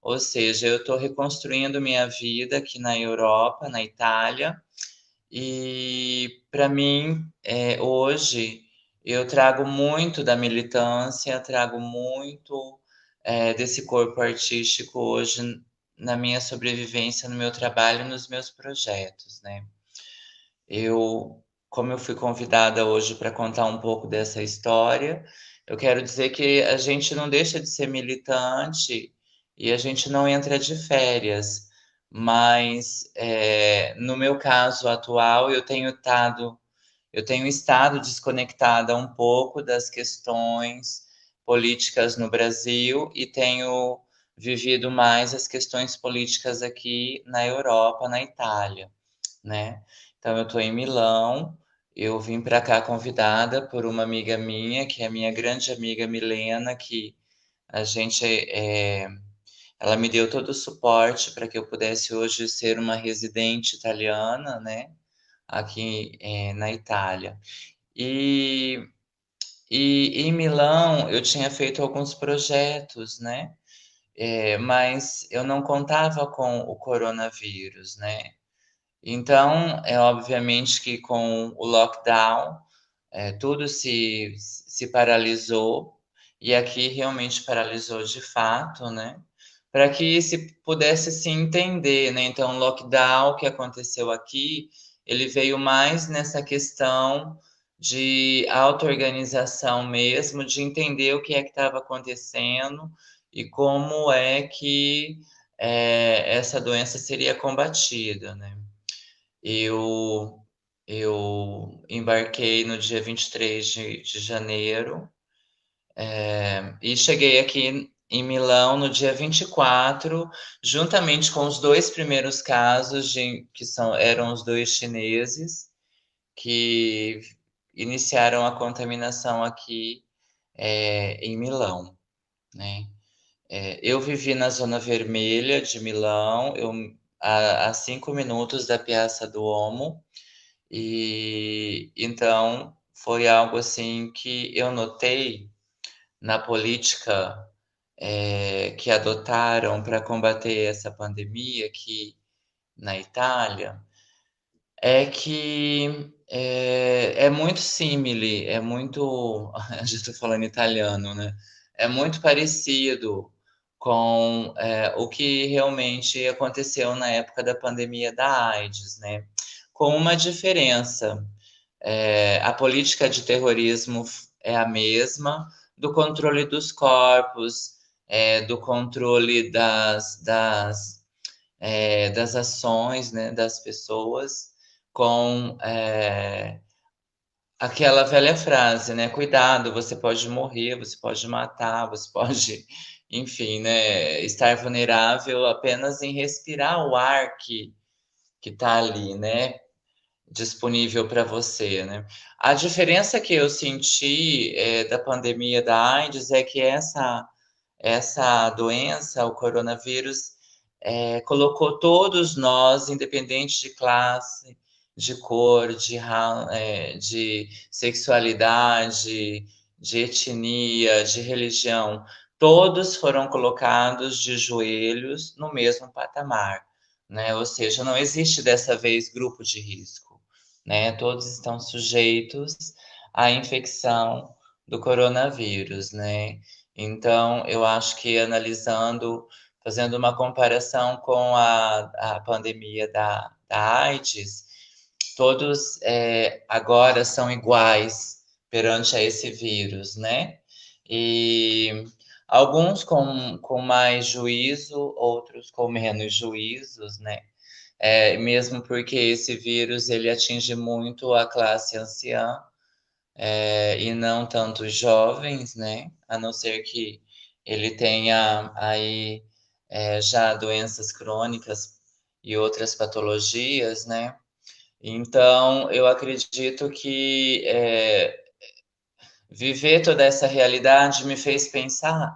Ou seja, eu estou reconstruindo minha vida aqui na Europa, na Itália, e para mim, hoje, eu trago muito da militância, trago muito desse corpo artístico hoje na minha sobrevivência, no meu trabalho, nos meus projetos, né? como eu fui convidada hoje para contar um pouco dessa história, eu quero dizer que a gente não deixa de ser militante e a gente não entra de férias, mas no meu caso atual eu tenho estado desconectada um pouco das questões políticas no Brasil e tenho vivido mais as questões políticas aqui na Europa, na Itália, né? Então eu estou em Milão, eu vim para cá convidada por uma amiga minha, que é a minha grande amiga Milena, que a gente ela me deu todo o suporte para que eu pudesse hoje ser uma residente italiana, né? Aqui na Itália. E, e em Milão eu tinha feito alguns projetos, né? Mas eu não contava com o coronavírus, né? Então, é obviamente que com o lockdown, tudo se paralisou, e aqui realmente paralisou de fato, né? Para que se pudesse se entender, né? Então, o lockdown que aconteceu aqui, ele veio mais nessa questão de auto-organização mesmo, de entender o que é que estava acontecendo e como é que essa doença seria combatida, né? Eu, eu embarquei no dia 23 de janeiro, e cheguei aqui em Milão no dia 24, juntamente com os dois primeiros casos, eram os dois chineses, que iniciaram a contaminação aqui em Milão, né? Eu vivi na zona vermelha de Milão, a 5 minutos da Piazza Duomo, e então foi algo assim que eu notei na política que adotaram para combater essa pandemia aqui na Itália, é que é muito simile, é muito. Já estou falando italiano, né? É muito parecido com o que realmente aconteceu na época da pandemia da AIDS, né? Com uma diferença. A política de terrorismo é a mesma, do controle dos corpos, do controle das ações, né, das pessoas, com aquela velha frase, né? Cuidado, você pode morrer, você pode matar, você pode, enfim, né, estar vulnerável apenas em respirar o ar que está ali, né? Disponível para você, né? A diferença que eu senti da pandemia da AIDS é que essa doença, o coronavírus, colocou todos nós, independente de classe, de cor, de sexualidade, de etnia, de religião, todos foram colocados de joelhos no mesmo patamar, né? Ou seja, não existe dessa vez grupo de risco, né? Todos estão sujeitos à infecção do coronavírus, né? Então, eu acho que analisando, fazendo uma comparação com a pandemia da AIDS, todos agora são iguais perante a esse vírus, né? E alguns com mais juízo, outros com menos juízos, né? Mesmo porque esse vírus ele atinge muito a classe anciã, e não tanto os jovens, né? A não ser que ele tenha aí já doenças crônicas e outras patologias, né? Então, eu acredito que viver toda essa realidade me fez pensar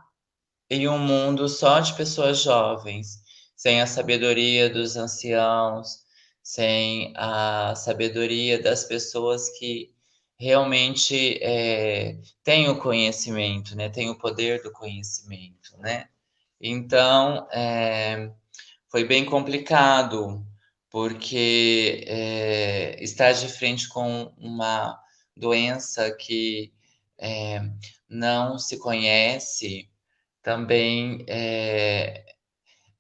em um mundo só de pessoas jovens, sem a sabedoria dos anciãos, sem a sabedoria das pessoas que realmente têm o conhecimento, né? Têm o poder do conhecimento, né? Então, foi bem complicado, porque estar de frente com uma doença que não se conhece também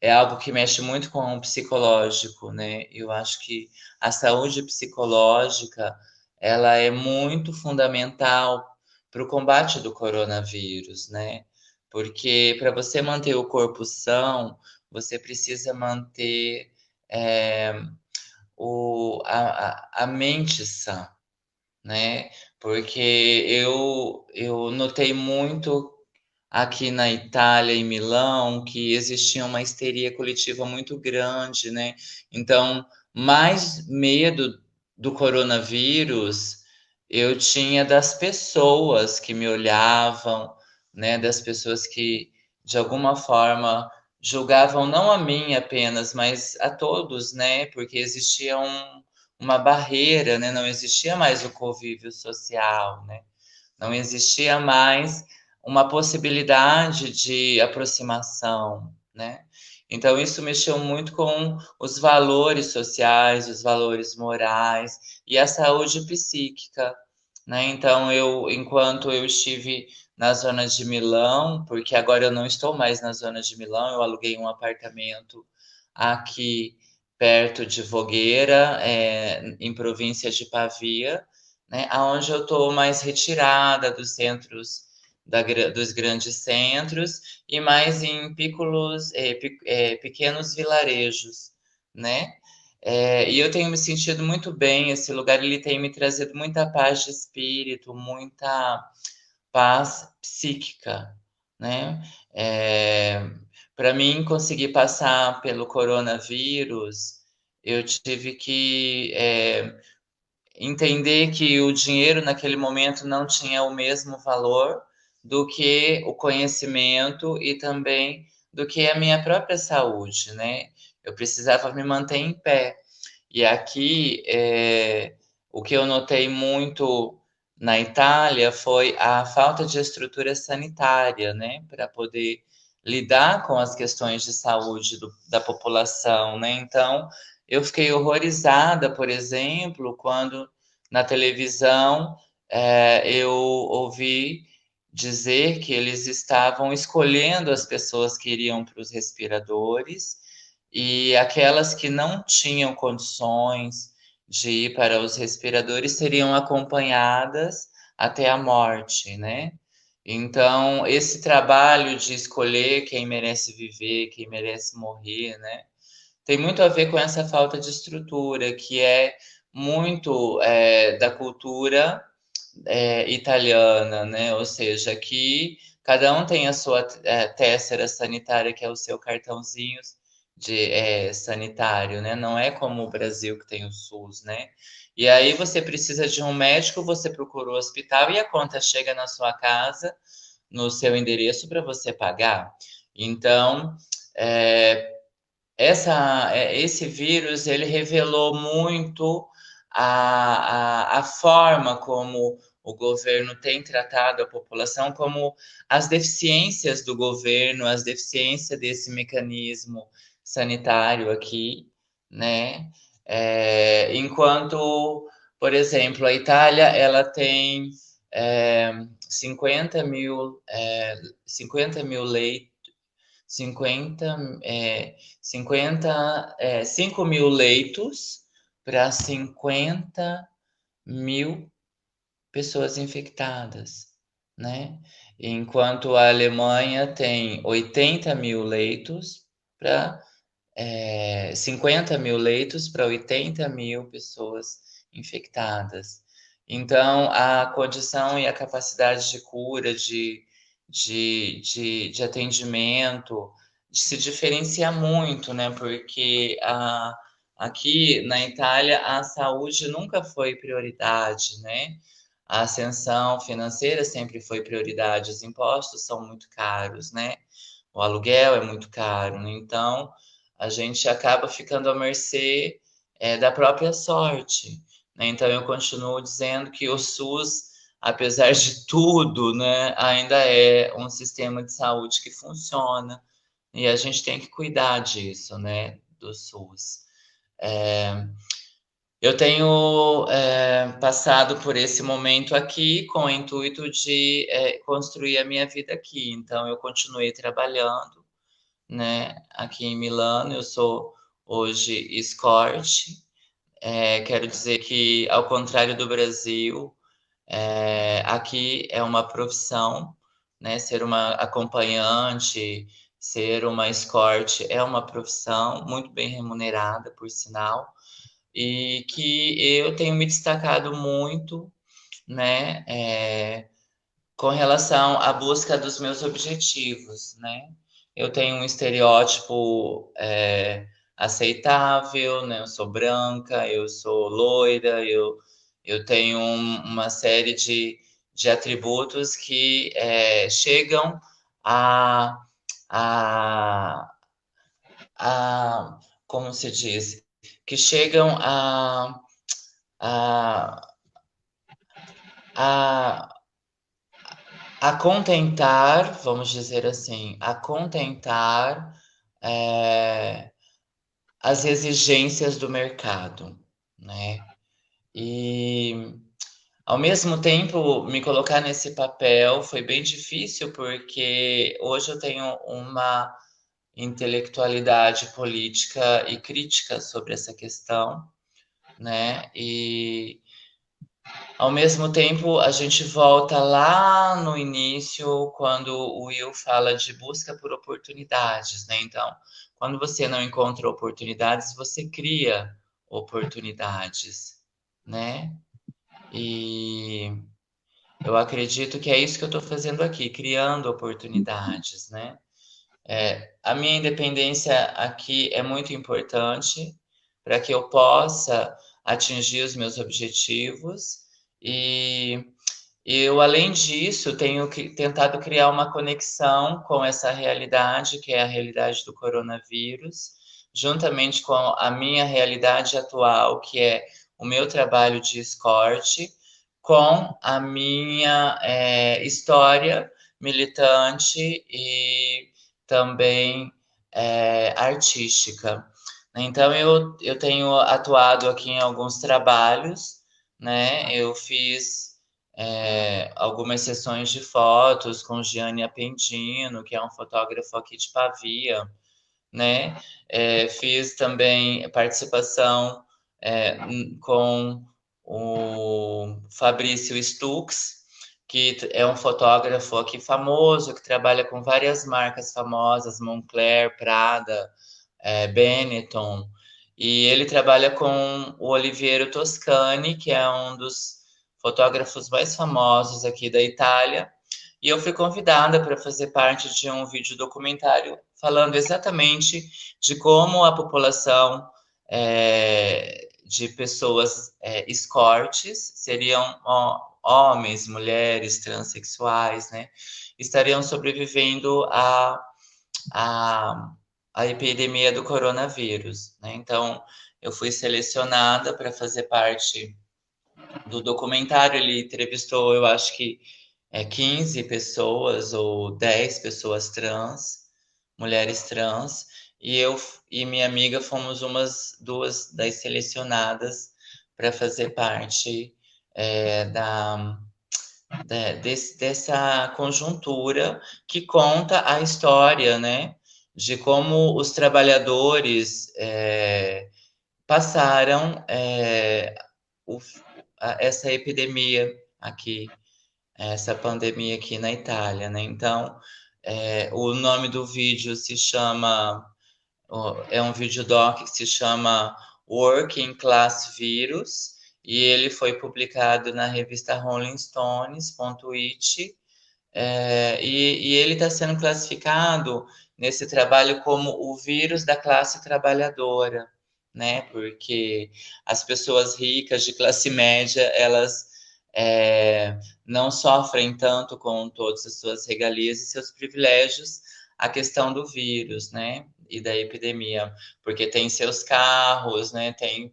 é algo que mexe muito com o psicológico, né? Eu acho que a saúde psicológica, ela é muito fundamental para o combate do coronavírus, né? Porque para você manter o corpo são, você precisa manter a mente sã, né? Porque eu notei muito aqui na Itália, em Milão, que existia uma histeria coletiva muito grande, né? Então, mais medo do coronavírus eu tinha das pessoas que me olhavam, né? Das pessoas que, de alguma forma, julgavam não a mim apenas, mas a todos, né? Porque existia uma barreira, né? Não existia mais o convívio social, né? Não existia mais uma possibilidade de aproximação, né? Então, isso mexeu muito com os valores sociais, os valores morais e a saúde psíquica, né? Então, enquanto eu estive na zona de Milão, porque agora eu não estou mais na zona de Milão, eu aluguei um apartamento aqui perto de Voghera, em província de Pavia, né, aonde eu estou mais retirada dos centros, dos grandes centros e mais em pequenos vilarejos, né? E eu tenho me sentido muito bem. Esse lugar ele tem me trazido muita paz de espírito, muita paz psíquica, né? Para mim conseguir passar pelo coronavírus, eu tive que entender que o dinheiro naquele momento não tinha o mesmo valor do que o conhecimento e também do que a minha própria saúde, né? Eu precisava me manter em pé. E aqui, o que eu notei muito na Itália foi a falta de estrutura sanitária, né? Para poder lidar com as questões de saúde da população, né? Então, eu fiquei horrorizada, por exemplo, quando na televisão eu ouvi dizer que eles estavam escolhendo as pessoas que iriam para os respiradores e aquelas que não tinham condições de ir para os respiradores seriam acompanhadas até a morte, né? Então, esse trabalho de escolher quem merece viver, quem merece morrer, né? Tem muito a ver com essa falta de estrutura, que é muito da cultura italiana, né? Ou seja, que cada um tem a sua tessera sanitária, que é o seu cartãozinho sanitário, né? Não é como o Brasil que tem o SUS, né? E aí você precisa de um médico, você procura o hospital e a conta chega na sua casa, no seu endereço para você pagar. Então, esse vírus ele revelou muito a forma como o governo tem tratado a população, como as deficiências do governo, as deficiências desse mecanismo sanitário aqui, né? Enquanto, por exemplo, a Itália ela tem 50 mil leitos, 5 mil leitos para 50 mil pessoas infectadas, né? Enquanto a Alemanha tem 80 mil leitos para 50 mil leitos para 80 mil pessoas infectadas. Então, a condição e a capacidade de cura, de atendimento, se diferencia muito, né? Porque aqui na Itália a saúde nunca foi prioridade, né? A ascensão financeira sempre foi prioridade, os impostos são muito caros, né? O aluguel é muito caro, né? Então a gente acaba ficando à mercê da própria sorte, né? Então eu continuo dizendo que o SUS, apesar de tudo, né, ainda é um sistema de saúde que funciona e a gente tem que cuidar disso, né, do SUS. Eu tenho passado por esse momento aqui com o intuito de construir a minha vida aqui. Então, eu continuei trabalhando né, aqui em Milano. Eu sou hoje escort. Quero dizer que, ao contrário do Brasil, aqui é uma profissão, né? Ser uma acompanhante, ser uma escort é uma profissão muito bem remunerada, por sinal, e que eu tenho me destacado muito, né? Com relação à busca dos meus objetivos, né? Eu tenho um estereótipo aceitável, né? Eu sou branca, eu sou loira, eu tenho uma série de atributos que chegam a, a, a, como se diz, que chegam a, a a contentar, vamos dizer assim, a contentar as exigências do mercado, né? E, ao mesmo tempo, me colocar nesse papel foi bem difícil, porque hoje eu tenho uma intelectualidade política e crítica sobre essa questão, né? E, ao mesmo tempo, a gente volta lá no início, quando o Will fala de busca por oportunidades, né? Então, quando você não encontra oportunidades, você cria oportunidades, né? E eu acredito que é isso que eu estou fazendo aqui, criando oportunidades, né? A minha independência aqui é muito importante para que eu possa atingir os meus objetivos. E eu, além disso, tenho tentado criar uma conexão com essa realidade, que é a realidade do coronavírus, juntamente com a minha realidade atual, que é o meu trabalho de escort, com a minha história militante e também artística. Então, eu tenho atuado aqui em alguns trabalhos, né? Eu fiz algumas sessões de fotos com Gianni Appendino, que é um fotógrafo aqui de Pavia, né? Fiz também participação com o Fabrício Stux, que é um fotógrafo aqui famoso, que trabalha com várias marcas famosas, Moncler, Prada, Benetton, e ele trabalha com o Oliviero Toscani, que é um dos fotógrafos mais famosos aqui da Itália, e eu fui convidada para fazer parte de um vídeo documentário falando exatamente de como a população de pessoas escortes, seriam homens, mulheres, transexuais, né, estariam sobrevivendo a epidemia do coronavírus, né? Então, eu fui selecionada para fazer parte do documentário. Ele entrevistou, eu acho que 15 pessoas ou 10 pessoas trans, mulheres trans, e eu e minha amiga fomos duas das selecionadas para fazer parte dessa conjuntura que conta a história, né, de como os trabalhadores passaram essa epidemia aqui, essa pandemia aqui na Itália, né? Então, o nome do vídeo se chama, é um videodoc que se chama Working Class Virus, e ele foi publicado na revista Rolling Stones.it, e ele está sendo classificado nesse trabalho como o vírus da classe trabalhadora, né? Porque as pessoas ricas de classe média, elas não sofrem tanto com todas as suas regalias e seus privilégios, a questão do vírus, né? E da epidemia, porque tem seus carros, né? Tem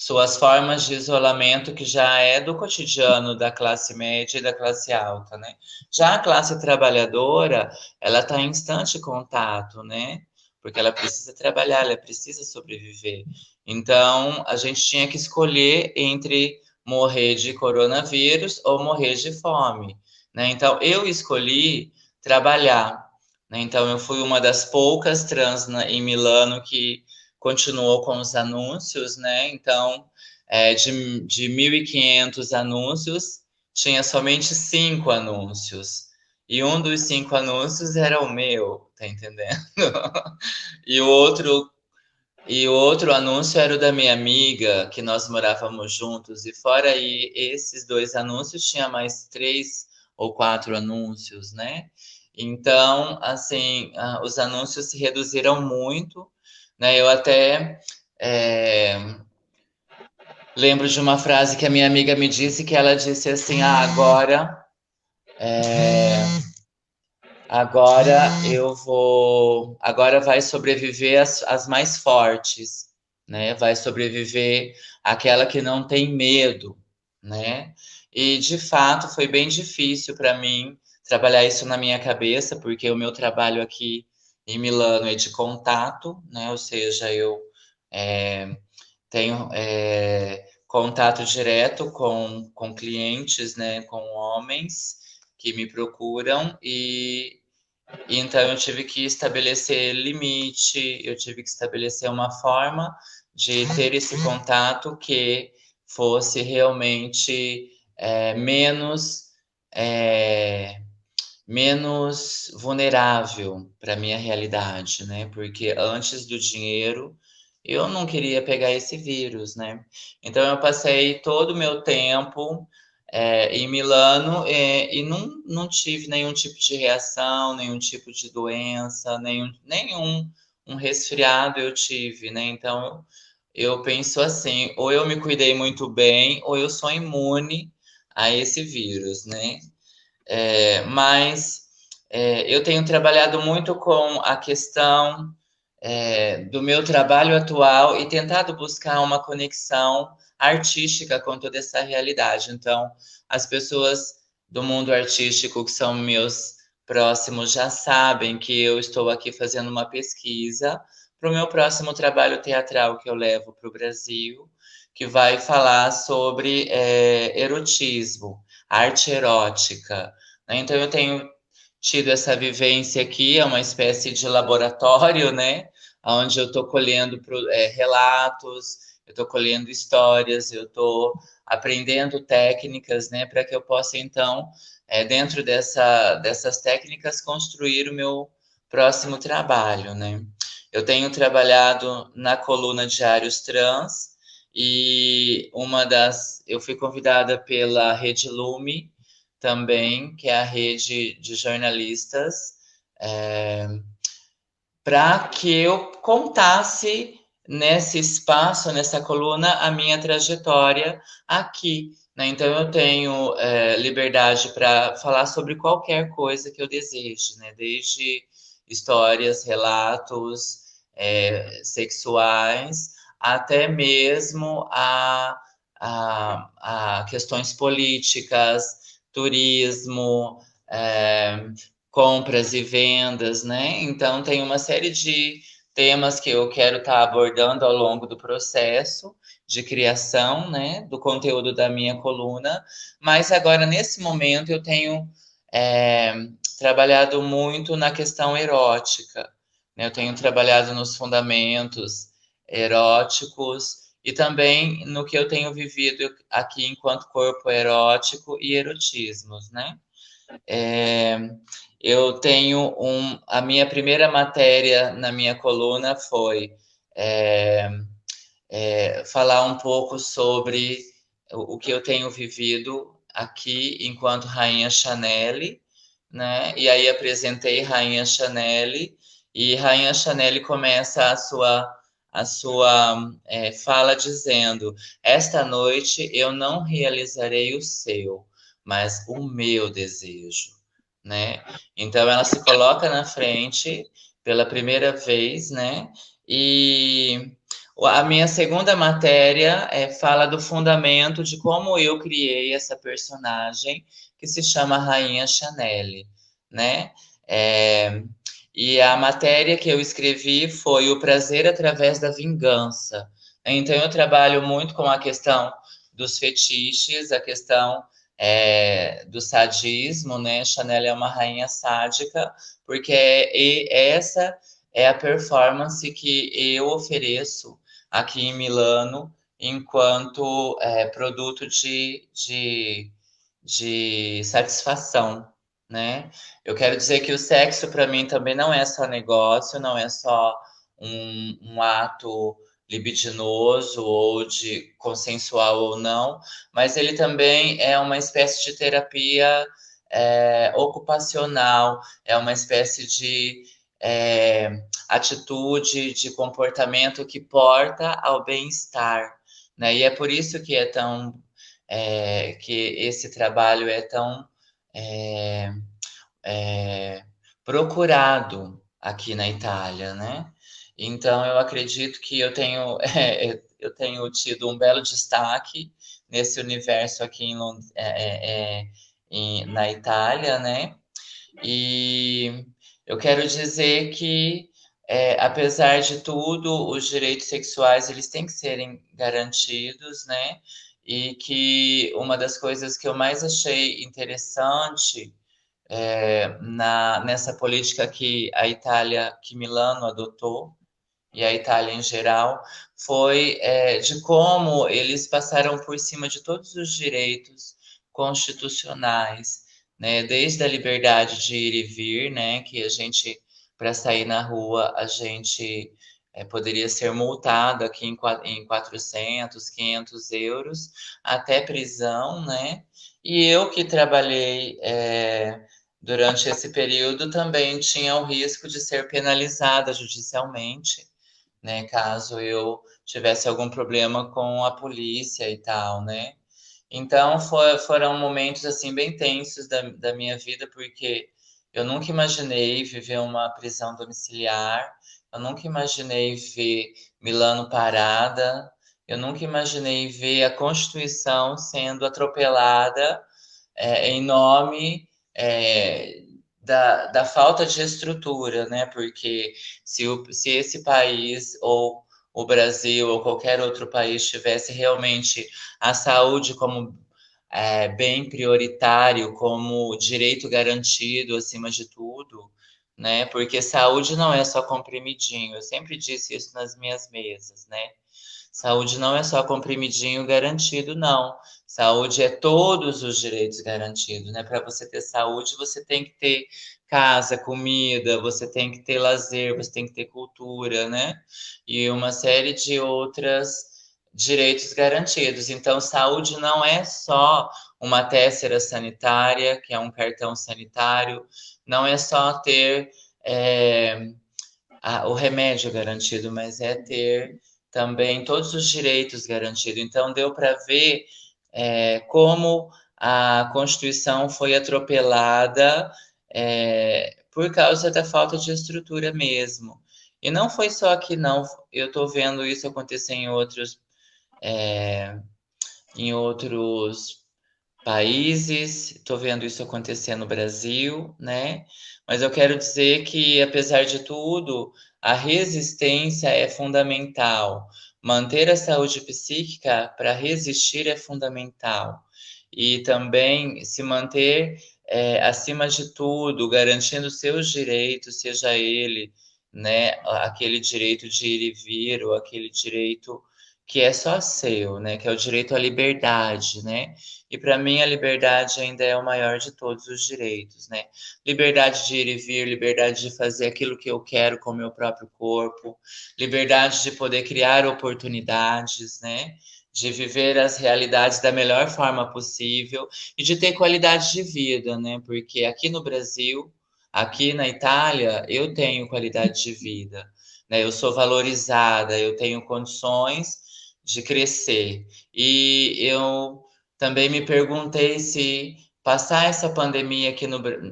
suas formas de isolamento, que já é do cotidiano da classe média e da classe alta, né? Já a classe trabalhadora, ela está em constante contato, né? Porque ela precisa trabalhar, ela precisa sobreviver. Então, a gente tinha que escolher entre morrer de coronavírus ou morrer de fome, né? Então, eu escolhi trabalhar, né? Então, eu fui uma das poucas trans em Milano que continuou com os anúncios, né? Então, de 1.500 anúncios, tinha somente 5 anúncios. E um dos 5 anúncios era o meu, tá entendendo? E o outro anúncio era o da minha amiga, que nós morávamos juntos. E fora aí, esses 2 anúncios, tinha mais 3 ou 4 anúncios, né? Então, assim, os anúncios se reduziram muito, né? Eu até lembro de uma frase que a minha amiga me disse, que ela disse assim, agora vai sobreviver as mais fortes, né? Vai sobreviver aquela que não tem medo, né? E de fato foi bem difícil para mim trabalhar isso na minha cabeça, porque o meu trabalho aqui em Milano é de contato, né? Ou seja, eu tenho contato direto com clientes, né? Com homens que me procuram e então eu tive que estabelecer limite, eu tive que estabelecer uma forma de ter esse contato que fosse realmente menos menos vulnerável para a minha realidade, né? Porque antes do dinheiro eu não queria pegar esse vírus, né? Então eu passei todo o meu tempo em Milano e não tive nenhum tipo de reação, nenhum tipo de doença, nenhum um resfriado eu tive, né? Então eu penso assim, ou eu me cuidei muito bem, ou eu sou imune a esse vírus, né? Mas eu tenho trabalhado muito com a questão do meu trabalho atual e tentado buscar uma conexão artística com toda essa realidade. Então, as pessoas do mundo artístico que são meus próximos já sabem que eu estou aqui fazendo uma pesquisa para o meu próximo trabalho teatral que eu levo para o Brasil, que vai falar sobre erotismo, arte erótica, né? Então, eu tenho tido essa vivência aqui, é uma espécie de laboratório, né? Onde eu estou colhendo relatos, eu estou colhendo histórias, eu estou aprendendo técnicas, né? Para que eu possa, então, dentro dessas técnicas, construir o meu próximo trabalho, né? Eu tenho trabalhado na coluna Diários Trans e eu fui convidada pela Rede Lume também, que é a rede de jornalistas, para que eu contasse nesse espaço, nessa coluna, a minha trajetória aqui, né? Então eu tenho liberdade para falar sobre qualquer coisa que eu deseje, né? Desde histórias, relatos sexuais, até mesmo a questões políticas, turismo, compras e vendas, né? Então tem uma série de temas que eu quero estar abordando ao longo do processo de criação, né, do conteúdo da minha coluna, mas agora nesse momento eu tenho trabalhado muito na questão erótica, né? Eu tenho trabalhado nos fundamentos eróticos e também no que eu tenho vivido aqui enquanto corpo erótico e erotismos, né? Eu tenho a minha primeira matéria na minha coluna foi falar um pouco sobre o que eu tenho vivido aqui enquanto Rainha Chanel, né? E aí apresentei Rainha Chanel e Rainha Chanel começa a sua fala dizendo: esta noite eu não realizarei o seu, mas o meu desejo, né? Então ela se coloca na frente pela primeira vez, né? E a minha segunda matéria fala do fundamento de como eu criei essa personagem que se chama Rainha Chanel, né? E a matéria que eu escrevi foi O Prazer através da Vingança. Então eu trabalho muito com a questão dos fetiches, a questão do sadismo, né? Chanel é uma rainha sádica, porque essa é a performance que eu ofereço aqui em Milano enquanto produto de satisfação, né? Eu quero dizer que o sexo para mim também não é só negócio, não é só um ato libidinoso ou de consensual ou não, mas ele também é uma espécie de terapia ocupacional, é uma espécie de atitude, de comportamento que porta ao bem-estar, né? E é por isso que que esse trabalho é tão é, procurado aqui na Itália, né? Então eu acredito que eu tenho tido um belo destaque nesse universo aqui na Itália, né? E eu quero dizer que, apesar de tudo, os direitos sexuais eles têm que serem garantidos, né? E que uma das coisas que eu mais achei interessante nessa política que que Milano adotou, e a Itália em geral, foi de como eles passaram por cima de todos os direitos constitucionais, né? Desde a liberdade de ir e vir, né? Que a gente, para sair na rua, a gente poderia ser multado aqui em 400, 500 euros, até prisão, né? E eu que trabalhei durante esse período também tinha o risco de ser penalizada judicialmente, né, caso eu tivesse algum problema com a polícia e tal, né? Então foram momentos assim bem tensos da minha vida, porque eu nunca imaginei viver uma prisão domiciliar, eu nunca imaginei ver Milano parada, eu nunca imaginei ver a Constituição sendo atropelada em nome da falta de estrutura, né? Porque se esse país ou o Brasil ou qualquer outro país tivesse realmente a saúde como bem prioritário, como direito garantido acima de tudo, né? Porque saúde não é só comprimidinho. Eu sempre disse isso nas minhas mesas, né? Saúde não é só comprimidinho garantido, não. Saúde é todos os direitos garantidos, né? Para você ter saúde, você tem que ter casa, comida, você tem que ter lazer, você tem que ter cultura, né? E uma série de outras direitos garantidos. Então, saúde não é só uma tessera sanitária, que é um cartão sanitário, não é só ter o remédio garantido, mas é ter também todos os direitos garantidos. Então, deu para ver como a Constituição foi atropelada por causa da falta de estrutura mesmo. E não foi só aqui, não. Eu estou vendo isso acontecer em outros países, estou vendo isso acontecer no Brasil, né? Mas eu quero dizer que, apesar de tudo, a resistência é fundamental. Manter a saúde psíquica para resistir é fundamental. E também se manter, acima de tudo, garantindo seus direitos, seja ele, né, aquele direito de ir e vir, ou aquele direito que é só seu, né, que é o direito à liberdade, né? E para mim a liberdade ainda é o maior de todos os direitos, né? Liberdade de ir e vir, liberdade de fazer aquilo que eu quero com o meu próprio corpo, liberdade de poder criar oportunidades, né? De viver as realidades da melhor forma possível e de ter qualidade de vida, né? Porque aqui no Brasil, aqui na Itália, eu tenho qualidade de vida, né? Eu sou valorizada, eu tenho condições de crescer. E eu também me perguntei se passar essa pandemia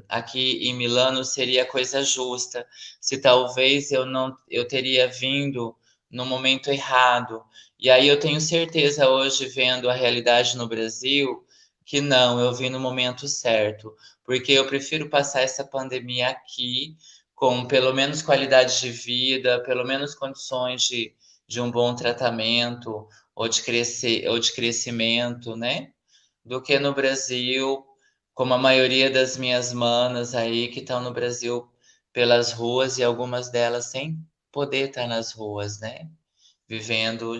aqui em Milano seria coisa justa, se talvez eu teria vindo no momento errado. E aí eu tenho certeza hoje, vendo a realidade no Brasil, que não, eu vim no momento certo, porque eu prefiro passar essa pandemia aqui com pelo menos qualidade de vida, pelo menos condições de um bom tratamento ou de crescimento, né? do que no Brasil, como a maioria das minhas manas aí que estão no Brasil pelas ruas e algumas delas sem poder estar nas ruas, né? Vivendo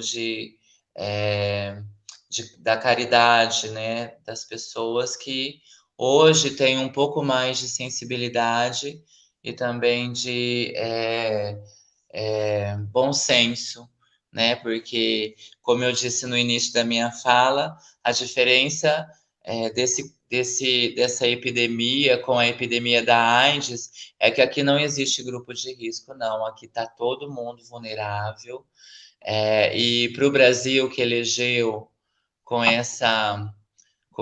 da caridade, né? Das pessoas que hoje têm um pouco mais de sensibilidade e também de bom senso, né? Porque, como eu disse no início da minha fala, a diferença dessa epidemia com a epidemia da AIDS é que aqui não existe grupo de risco, não. Aqui está todo mundo vulnerável. E para o Brasil, que elegeu com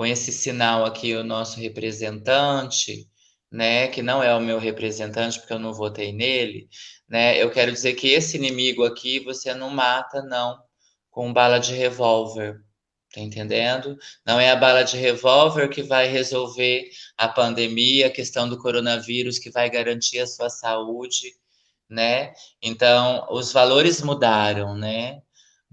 esse sinal aqui o nosso representante, né, que não é o meu representante porque eu não votei nele, né, eu quero dizer que esse inimigo aqui você não mata, não, com bala de revólver, tá entendendo? Não é a bala de revólver que vai resolver a pandemia, a questão do coronavírus, que vai garantir a sua saúde, né? Então, os valores mudaram, né?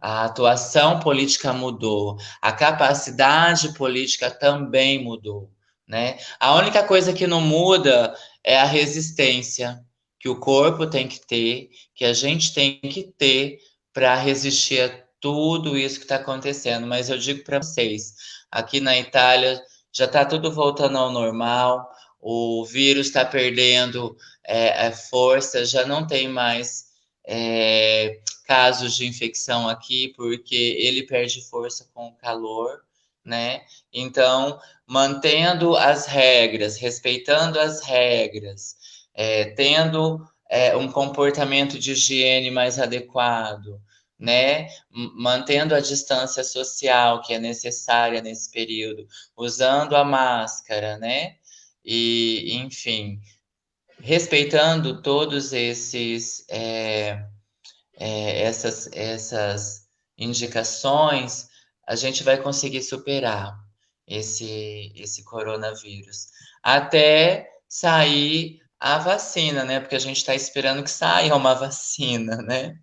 A atuação política mudou, a capacidade política também mudou, né? A única coisa que não muda é a resistência que o corpo tem que ter, que a gente tem que ter para resistir a tudo isso que está acontecendo. Mas eu digo para vocês, aqui na Itália já está tudo voltando ao normal, o vírus está perdendo força, já não tem mais casos de infecção aqui, porque ele perde força com o calor, né? Então, mantendo as regras, respeitando as regras, tendo um comportamento de higiene mais adequado, né? Mantendo a distância social que é necessária nesse período, usando a máscara, né? E, enfim, respeitando todos essas indicações, a gente vai conseguir superar esse coronavírus. Até sair a vacina, né? Porque a gente está esperando que saia uma vacina, né?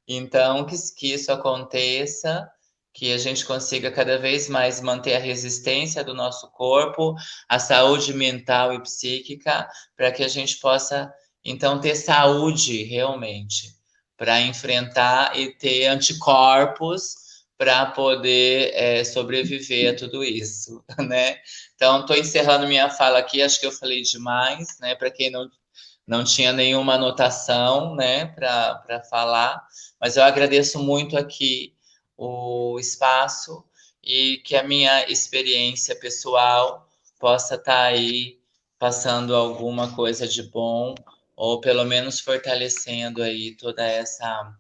Então, que isso aconteça, que a gente consiga cada vez mais manter a resistência do nosso corpo, a saúde mental e psíquica, para que a gente possa, então, ter saúde realmente, para enfrentar e ter anticorpos para poder sobreviver a tudo isso, né? Então, estou encerrando minha fala aqui, acho que eu falei demais, né? Para quem não tinha nenhuma anotação, né, para falar, mas eu agradeço muito aqui o espaço e que a minha experiência pessoal possa estar aí passando alguma coisa de bom ou pelo menos fortalecendo aí toda essa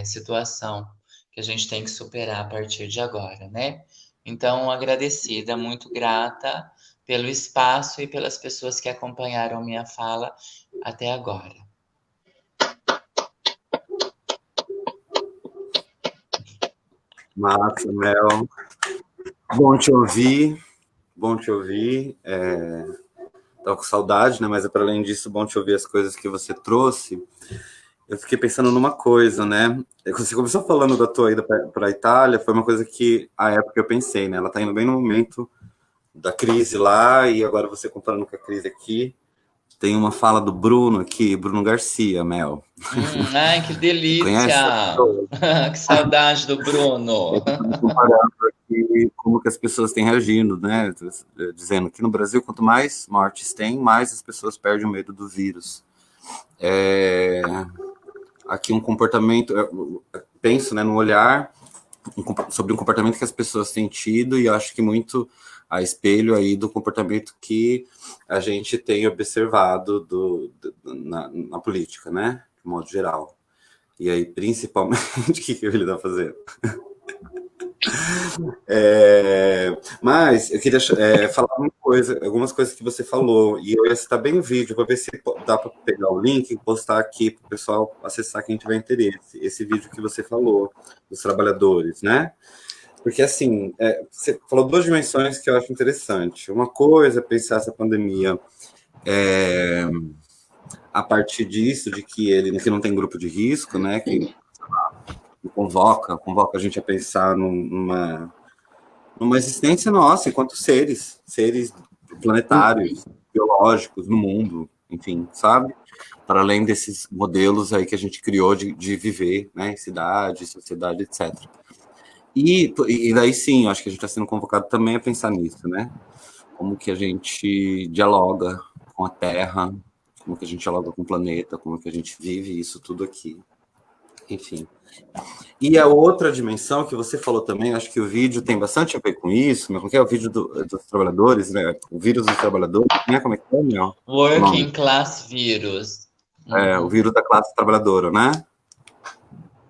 situação que a gente tem que superar a partir de agora, né? Então, agradecida, muito grata pelo espaço e pelas pessoas que acompanharam minha fala até agora. Massa, Mel. Bom te ouvir, bom te ouvir. Tava com saudade, né? Mas para além disso, bom te ouvir as coisas que você trouxe. Eu fiquei pensando numa coisa, né? Você começou falando da tua ida para a Itália, foi uma coisa que, à época, eu pensei, né? Ela tá indo bem no momento da crise lá, e agora você comparando com a crise aqui. Tem uma fala do Bruno aqui, Bruno Garcia, Mel. Ai, que delícia! Que saudade do Bruno! Comparando aqui como que as pessoas têm reagindo, né? Dizendo que no Brasil, quanto mais mortes tem, mais as pessoas perdem o medo do vírus. Aqui um comportamento, penso, né, no olhar sobre um comportamento que as pessoas têm tido, e eu acho que muito a espelho aí do comportamento que a gente tem observado na política, né, de modo geral. E aí, principalmente, o que ele está fazendo? Mas eu queria falar algumas coisas que você falou, e eu ia citar bem o vídeo, para ver se dá para pegar o link e postar aqui para o pessoal acessar, quem tiver interesse, esse vídeo que você falou, dos trabalhadores, né? Porque, assim, você falou duas dimensões que eu acho interessante. Uma coisa é pensar essa pandemia a partir disso, de que não tem grupo de risco, né? Que convoca a gente a pensar numa numa existência nossa, enquanto seres planetários, biológicos, no mundo, enfim, sabe? Para além desses modelos aí que a gente criou de viver, né, em cidade, sociedade, etc. E daí sim, eu acho que a gente está sendo convocado também a pensar nisso, né? Como que a gente dialoga com a Terra, como que a gente dialoga com o planeta, como que a gente vive isso tudo aqui. Enfim. E a outra dimensão que você falou também, acho que o vídeo tem bastante a ver com isso, mas como que é o vídeo dos trabalhadores, né? O vírus dos trabalhadores, né? Como é que é, meu? Working Class Virus. O vírus da classe trabalhadora, né?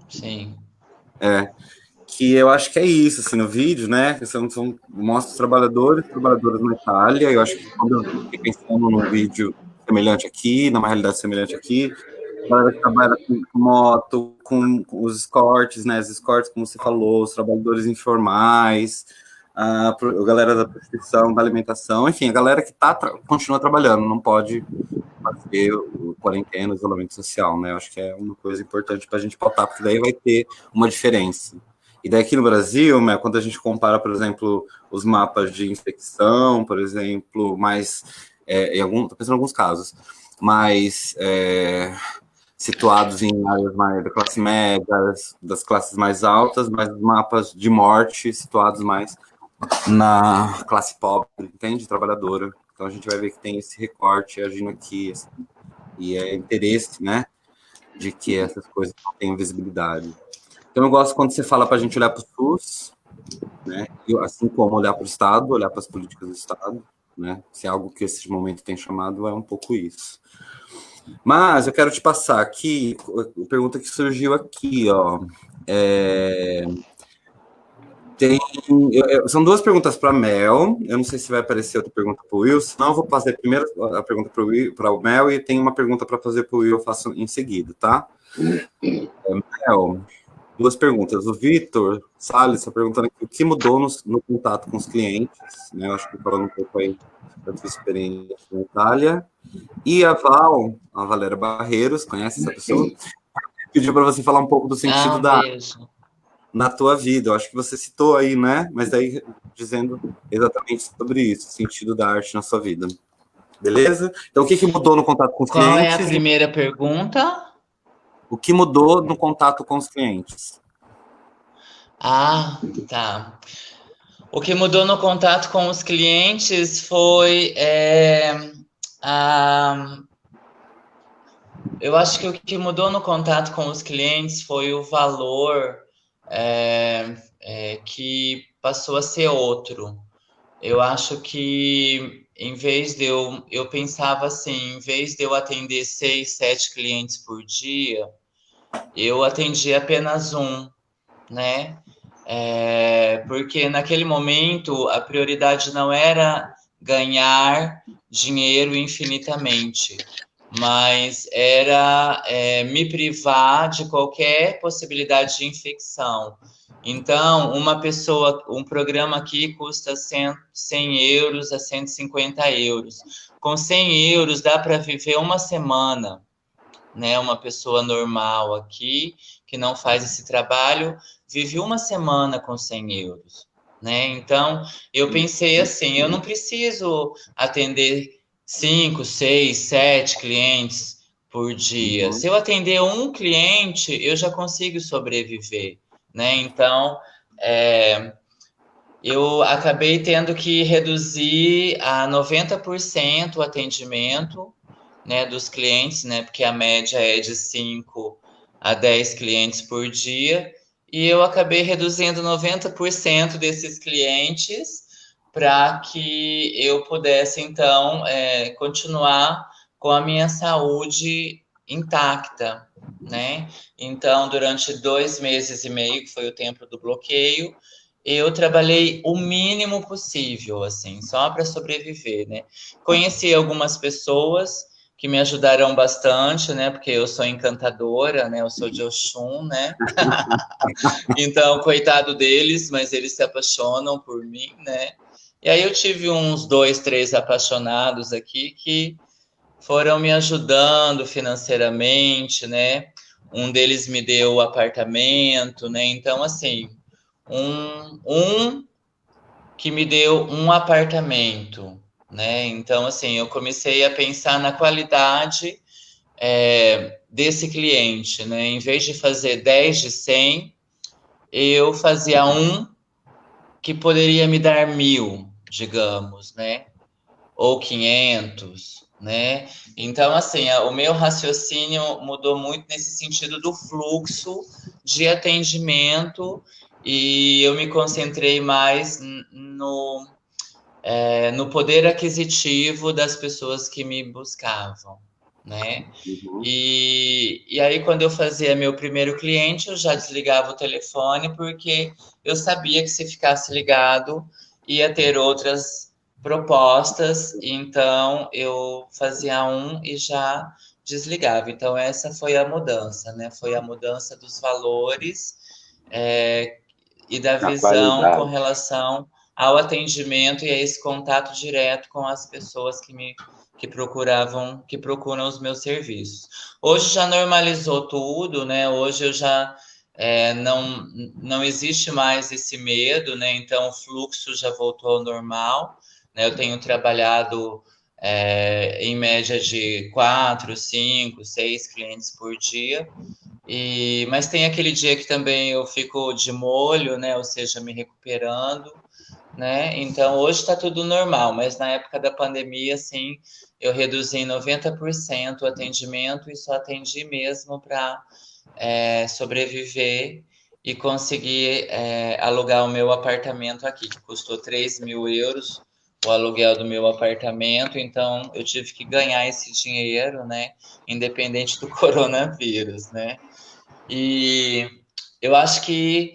Sim. Que eu acho que é isso, assim, no vídeo, né? Mostra os trabalhadoras na Itália. Eu acho que quando eu fiquei pensando num vídeo semelhante aqui, numa realidade semelhante aqui, a galera que trabalha com moto, com os escortes, né? Os escortes, como você falou, os trabalhadores informais, a galera da prostituição, da alimentação, enfim, a galera que continua trabalhando, não pode fazer o quarentena, o isolamento social, né? Eu acho que é uma coisa importante para a gente pautar, porque daí vai ter uma diferença. E daí aqui no Brasil, né, quando a gente compara, por exemplo, os mapas de infecção, por exemplo, mais, estou pensando em alguns casos, mais situados em áreas mais da classe média, das classes mais altas, mas os mapas de morte situados mais na classe pobre, entende? Trabalhadora. Então a gente vai ver que tem esse recorte agindo aqui, assim, e é interesse, né, de que essas coisas não tenham visibilidade. Então eu gosto quando você fala para a gente olhar para o SUS, né, e assim como olhar para o Estado, olhar para as políticas do Estado, né, se é algo que esse momento tem chamado, é um pouco isso. Mas eu quero te passar aqui a pergunta que surgiu aqui, ó. São duas perguntas para Mel. Eu não sei se vai aparecer outra pergunta para o Will, senão eu vou fazer primeiro a pergunta para o Mel e tem uma pergunta para fazer para o Will, eu faço em seguida, tá? Mel, duas perguntas. O Vitor Salles está perguntando aqui, o que mudou no contato com os clientes, né? Eu acho que falando um pouco aí da sua experiência na Itália. E a Valéria Barreiros, conhece essa pessoa? Pediu para você falar um pouco do sentido da arte na tua vida. Eu acho que você citou aí, né? Mas daí dizendo exatamente sobre isso, o sentido da arte na sua vida. Beleza? Então, o que mudou no contato com os clientes? Qual é a primeira pergunta? O que mudou no contato com os clientes? Ah, tá. O que mudou no contato com os clientes foi eu acho que o que mudou no contato com os clientes foi o valor que passou a ser outro. Eu acho que em vez de eu pensava assim, em vez de eu atender 6, 7 clientes por dia, eu atendi apenas um, né? Porque naquele momento a prioridade não era ganhar dinheiro infinitamente, mas era me privar de qualquer possibilidade de infecção. Então, um programa aqui custa 100 euros a 150 euros. Com 100 euros dá para viver uma semana, né? Uma pessoa normal aqui, que não faz esse trabalho, vive uma semana com 100 euros, né? Então, eu pensei assim, eu não preciso atender 5, 6, 7 clientes por dia. Se eu atender um cliente, eu já consigo sobreviver, né? Então, eu acabei tendo que reduzir a 90% o atendimento, né, dos clientes, né, porque a média é de 5 a 10 clientes por dia, e eu acabei reduzindo 90% desses clientes para que eu pudesse, então, continuar com a minha saúde intacta, né? Então, durante 2 meses e meio, que foi o tempo do bloqueio, eu trabalhei o mínimo possível, assim, só para sobreviver, né? Conheci algumas pessoas que me ajudaram bastante, né? Porque eu sou encantadora, né? Eu sou de Oxum, né? Então, coitado deles, mas eles se apaixonam por mim, né? E aí eu tive uns 2, 3 apaixonados aqui que foram me ajudando financeiramente, né? Um deles me deu o apartamento, né? Então, assim, um que me deu um apartamento, né? Então, assim, eu comecei a pensar na qualidade desse cliente, né? Em vez de fazer 10 de 100, eu fazia um que poderia me dar 1.000, digamos, né? Ou 500, né? Então, assim, o meu raciocínio mudou muito nesse sentido do fluxo de atendimento e eu me concentrei mais no poder aquisitivo das pessoas que me buscavam, né? E aí, quando eu fazia meu primeiro cliente, eu já desligava o telefone, porque eu sabia que se ficasse ligado, ia ter outras propostas, então eu fazia um e já desligava. Então, essa foi a mudança, né? Foi a mudança dos valores e da A visão com qualidade. relação ao atendimento e a esse contato direto com as pessoas que procuram os meus serviços. Hoje já normalizou tudo, né? Hoje eu já não existe mais esse medo, né? Então o fluxo já voltou ao normal, né? Eu tenho trabalhado em média de 4, 5, 6 clientes por dia. Mas tem aquele dia que também eu fico de molho, né? Ou seja, me recuperando, né? Então hoje está tudo normal, mas na época da pandemia, assim, eu reduzi em 90% o atendimento e só atendi mesmo para sobreviver e conseguir alugar o meu apartamento aqui, que custou 3.000 euros o aluguel do meu apartamento, então eu tive que ganhar esse dinheiro, né? Independente do coronavírus, né? E eu acho que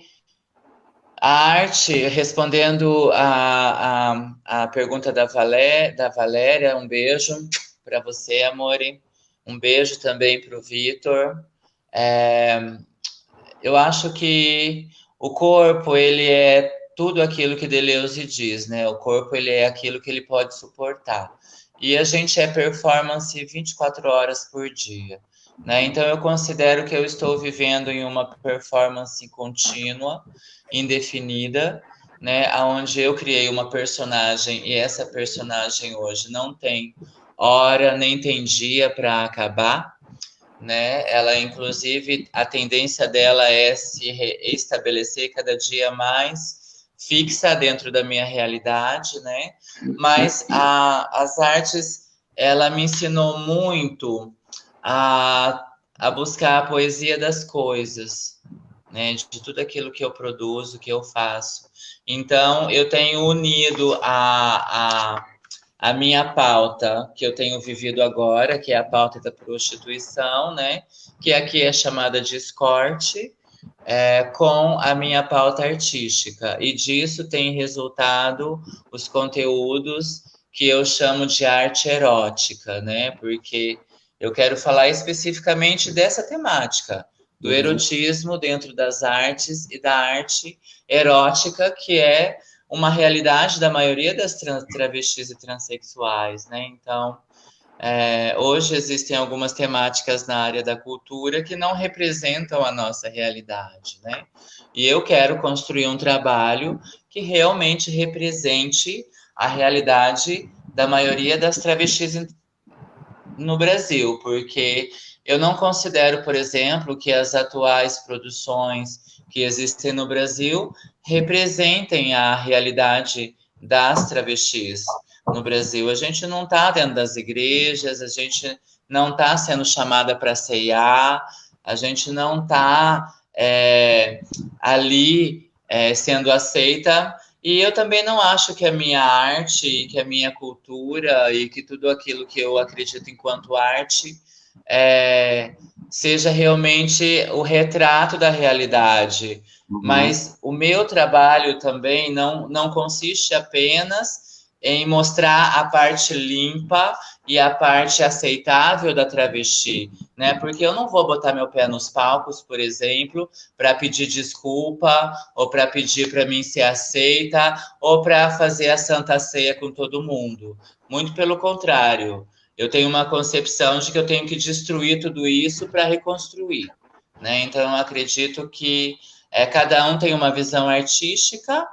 a arte, respondendo a pergunta da Valéria, um beijo para você, amore. Um beijo também para o Vitor. Eu acho que o corpo, ele é tudo aquilo que Deleuze diz, né? O corpo, ele é aquilo que ele pode suportar. E a gente é performance 24 horas por dia, né? Então, eu considero que eu estou vivendo em uma performance contínua, indefinida, né? Onde eu criei uma personagem e essa personagem hoje não tem hora nem tem dia para acabar, né? Ela, inclusive, a tendência dela é se estabelecer cada dia mais fixa dentro da minha realidade, né? Mas as artes, ela me ensinou muito a buscar a poesia das coisas, né? De tudo aquilo que eu produzo, que eu faço. Então, eu tenho unido a minha pauta que eu tenho vivido agora, que é a pauta da prostituição, né? Que aqui é chamada de escorte, com a minha pauta artística. E disso tem resultado os conteúdos que eu chamo de arte erótica, né? Porque eu quero falar especificamente dessa temática, do erotismo dentro das artes e da arte erótica, que é uma realidade da maioria das travestis e transexuais, né? Então, hoje existem algumas temáticas na área da cultura que não representam a nossa realidade, né? E eu quero construir um trabalho que realmente represente a realidade da maioria das travestis no Brasil, porque eu não considero, por exemplo, que as atuais produções que existem no Brasil representem a realidade das travestis no Brasil. A gente não está dentro das igrejas, a gente não está sendo chamada para ceiar, a gente não está ali sendo aceita. E eu também não acho que a minha arte, que a minha cultura e que tudo aquilo que eu acredito enquanto arte seja realmente o retrato da realidade. Mas o meu trabalho também não consiste apenas em mostrar a parte limpa e a parte aceitável da travesti, né? Porque eu não vou botar meu pé nos palcos, por exemplo, para pedir desculpa, ou para pedir para mim ser aceita, ou para fazer a Santa Ceia com todo mundo. Muito pelo contrário. Eu tenho uma concepção de que eu tenho que destruir tudo isso para reconstruir, né? Então, eu acredito que cada um tem uma visão artística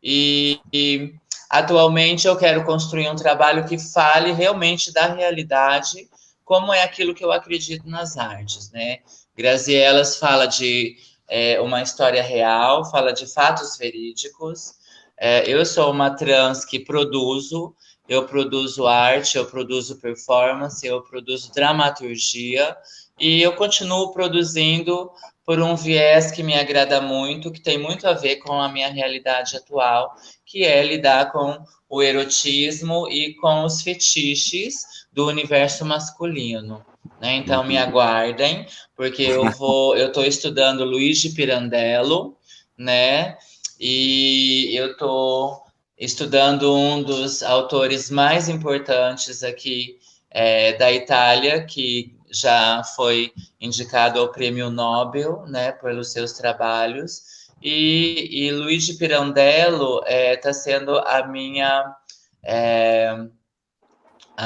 e atualmente eu quero construir um trabalho que fale realmente da realidade, como é aquilo que eu acredito nas artes, né? Grazielas fala de uma história real, fala de fatos verídicos. Eu sou uma trans que eu produzo arte, eu produzo performance, eu produzo dramaturgia, e eu continuo produzindo por um viés que me agrada muito, que tem muito a ver com a minha realidade atual, que é lidar com o erotismo e com os fetiches do universo masculino, né? Então me aguardem, porque eu estou estudando Luigi Pirandello, né? E eu estou estudando um dos autores mais importantes aqui da Itália, que já foi indicado ao Prêmio Nobel, né, pelos seus trabalhos, e Luigi Pirandello está sendo a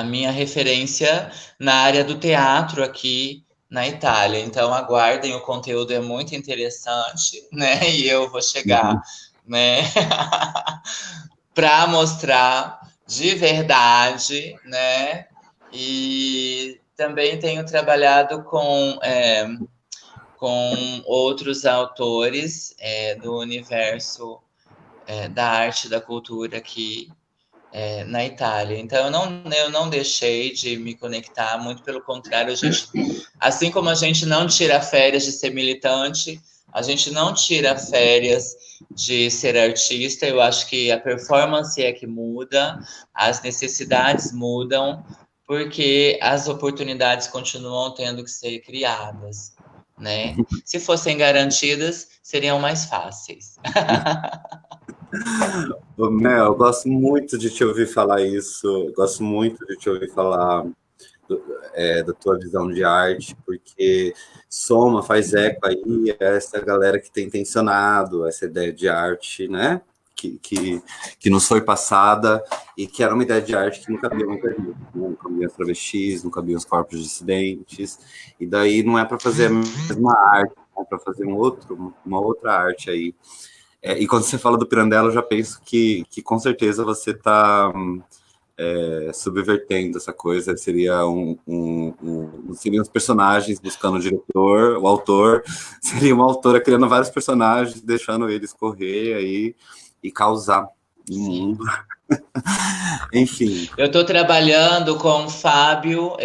minha referência na área do teatro aqui na Itália. Então aguardem, o conteúdo é muito interessante, né? E eu vou chegar, né, para mostrar de verdade, né? E também tenho trabalhado com outros autores do universo da arte e da cultura aqui na Itália. Então, eu não deixei de me conectar, muito pelo contrário, assim como a gente não tira férias de ser militante, a gente não tira férias de ser artista. Eu acho que a performance é que muda, as necessidades mudam, porque as oportunidades continuam tendo que ser criadas, né? Se fossem garantidas, seriam mais fáceis. Mel, eu gosto muito de te ouvir falar isso, eu gosto muito de te ouvir falar da tua visão de arte, porque soma, faz eco aí essa galera que tem tensionado essa ideia de arte, né? Que nos foi passada e que era uma ideia de arte que não cabia muita gente, não cabia as travestis, não cabia os corpos dissidentes, e daí não é para fazer a mesma arte, é para fazer uma outra arte aí. E quando você fala do Pirandello, eu já penso que com certeza você está subvertendo essa coisa. Seriam os personagens buscando o diretor, o autor, seria uma autora criando vários personagens, deixando eles correr aí e causar no mundo. Enfim. Eu estou trabalhando com o Fábio.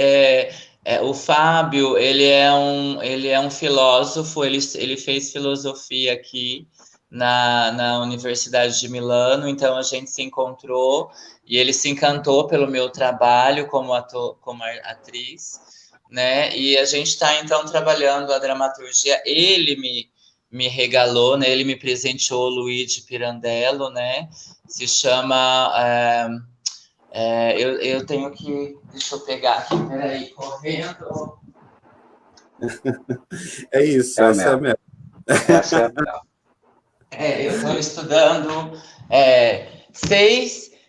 O Fábio, ele é um filósofo, ele fez filosofia aqui na Universidade de Milano, então a gente se encontrou e ele se encantou pelo meu trabalho como atriz, né? E a gente está então trabalhando a dramaturgia. Ele me regalou, né? Ele me presenteou Luigi Pirandello, né? Se chama eu tenho que, deixa eu pegar aqui, peraí, correndo. É isso, essa é a minha. Essa é a minha. Eu estou estudando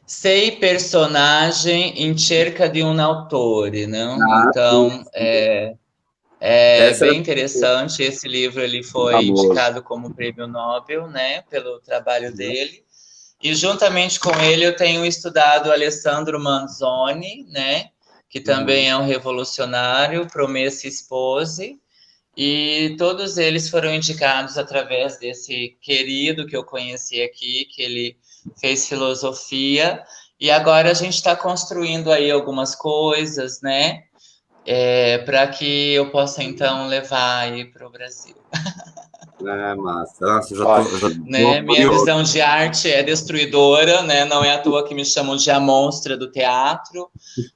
sei personagem em cerca de um autore, né? Então, bem interessante. Esse livro ele foi indicado como Prêmio Nobel, né? Pelo trabalho dele. E juntamente com ele eu tenho estudado Alessandro Manzoni, né? Que também é um revolucionário, Promessi Sposi. E todos eles foram indicados através desse querido que eu conheci aqui, que ele fez filosofia, e agora a gente está construindo aí algumas coisas, né, para que eu possa então levar aí para o Brasil. Massa. Nossa, já tô né? Minha visão de arte é destruidora, né? Não é à toa que me chamam de a monstra do teatro,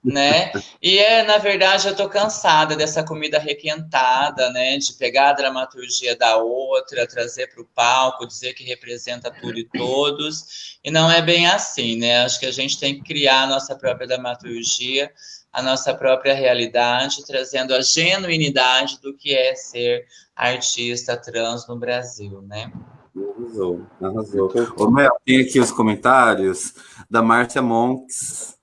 né? E na verdade, eu tô cansada dessa comida requentada, né? De pegar a dramaturgia da outra, trazer para o palco, dizer que representa tudo e todos. E não é bem assim, né? Acho que a gente tem que criar a nossa própria dramaturgia, a nossa própria realidade, trazendo a genuinidade do que é ser artista trans no Brasil, né? Arrasou. Ô, Mel, tem aqui os comentários da Márcia Monks,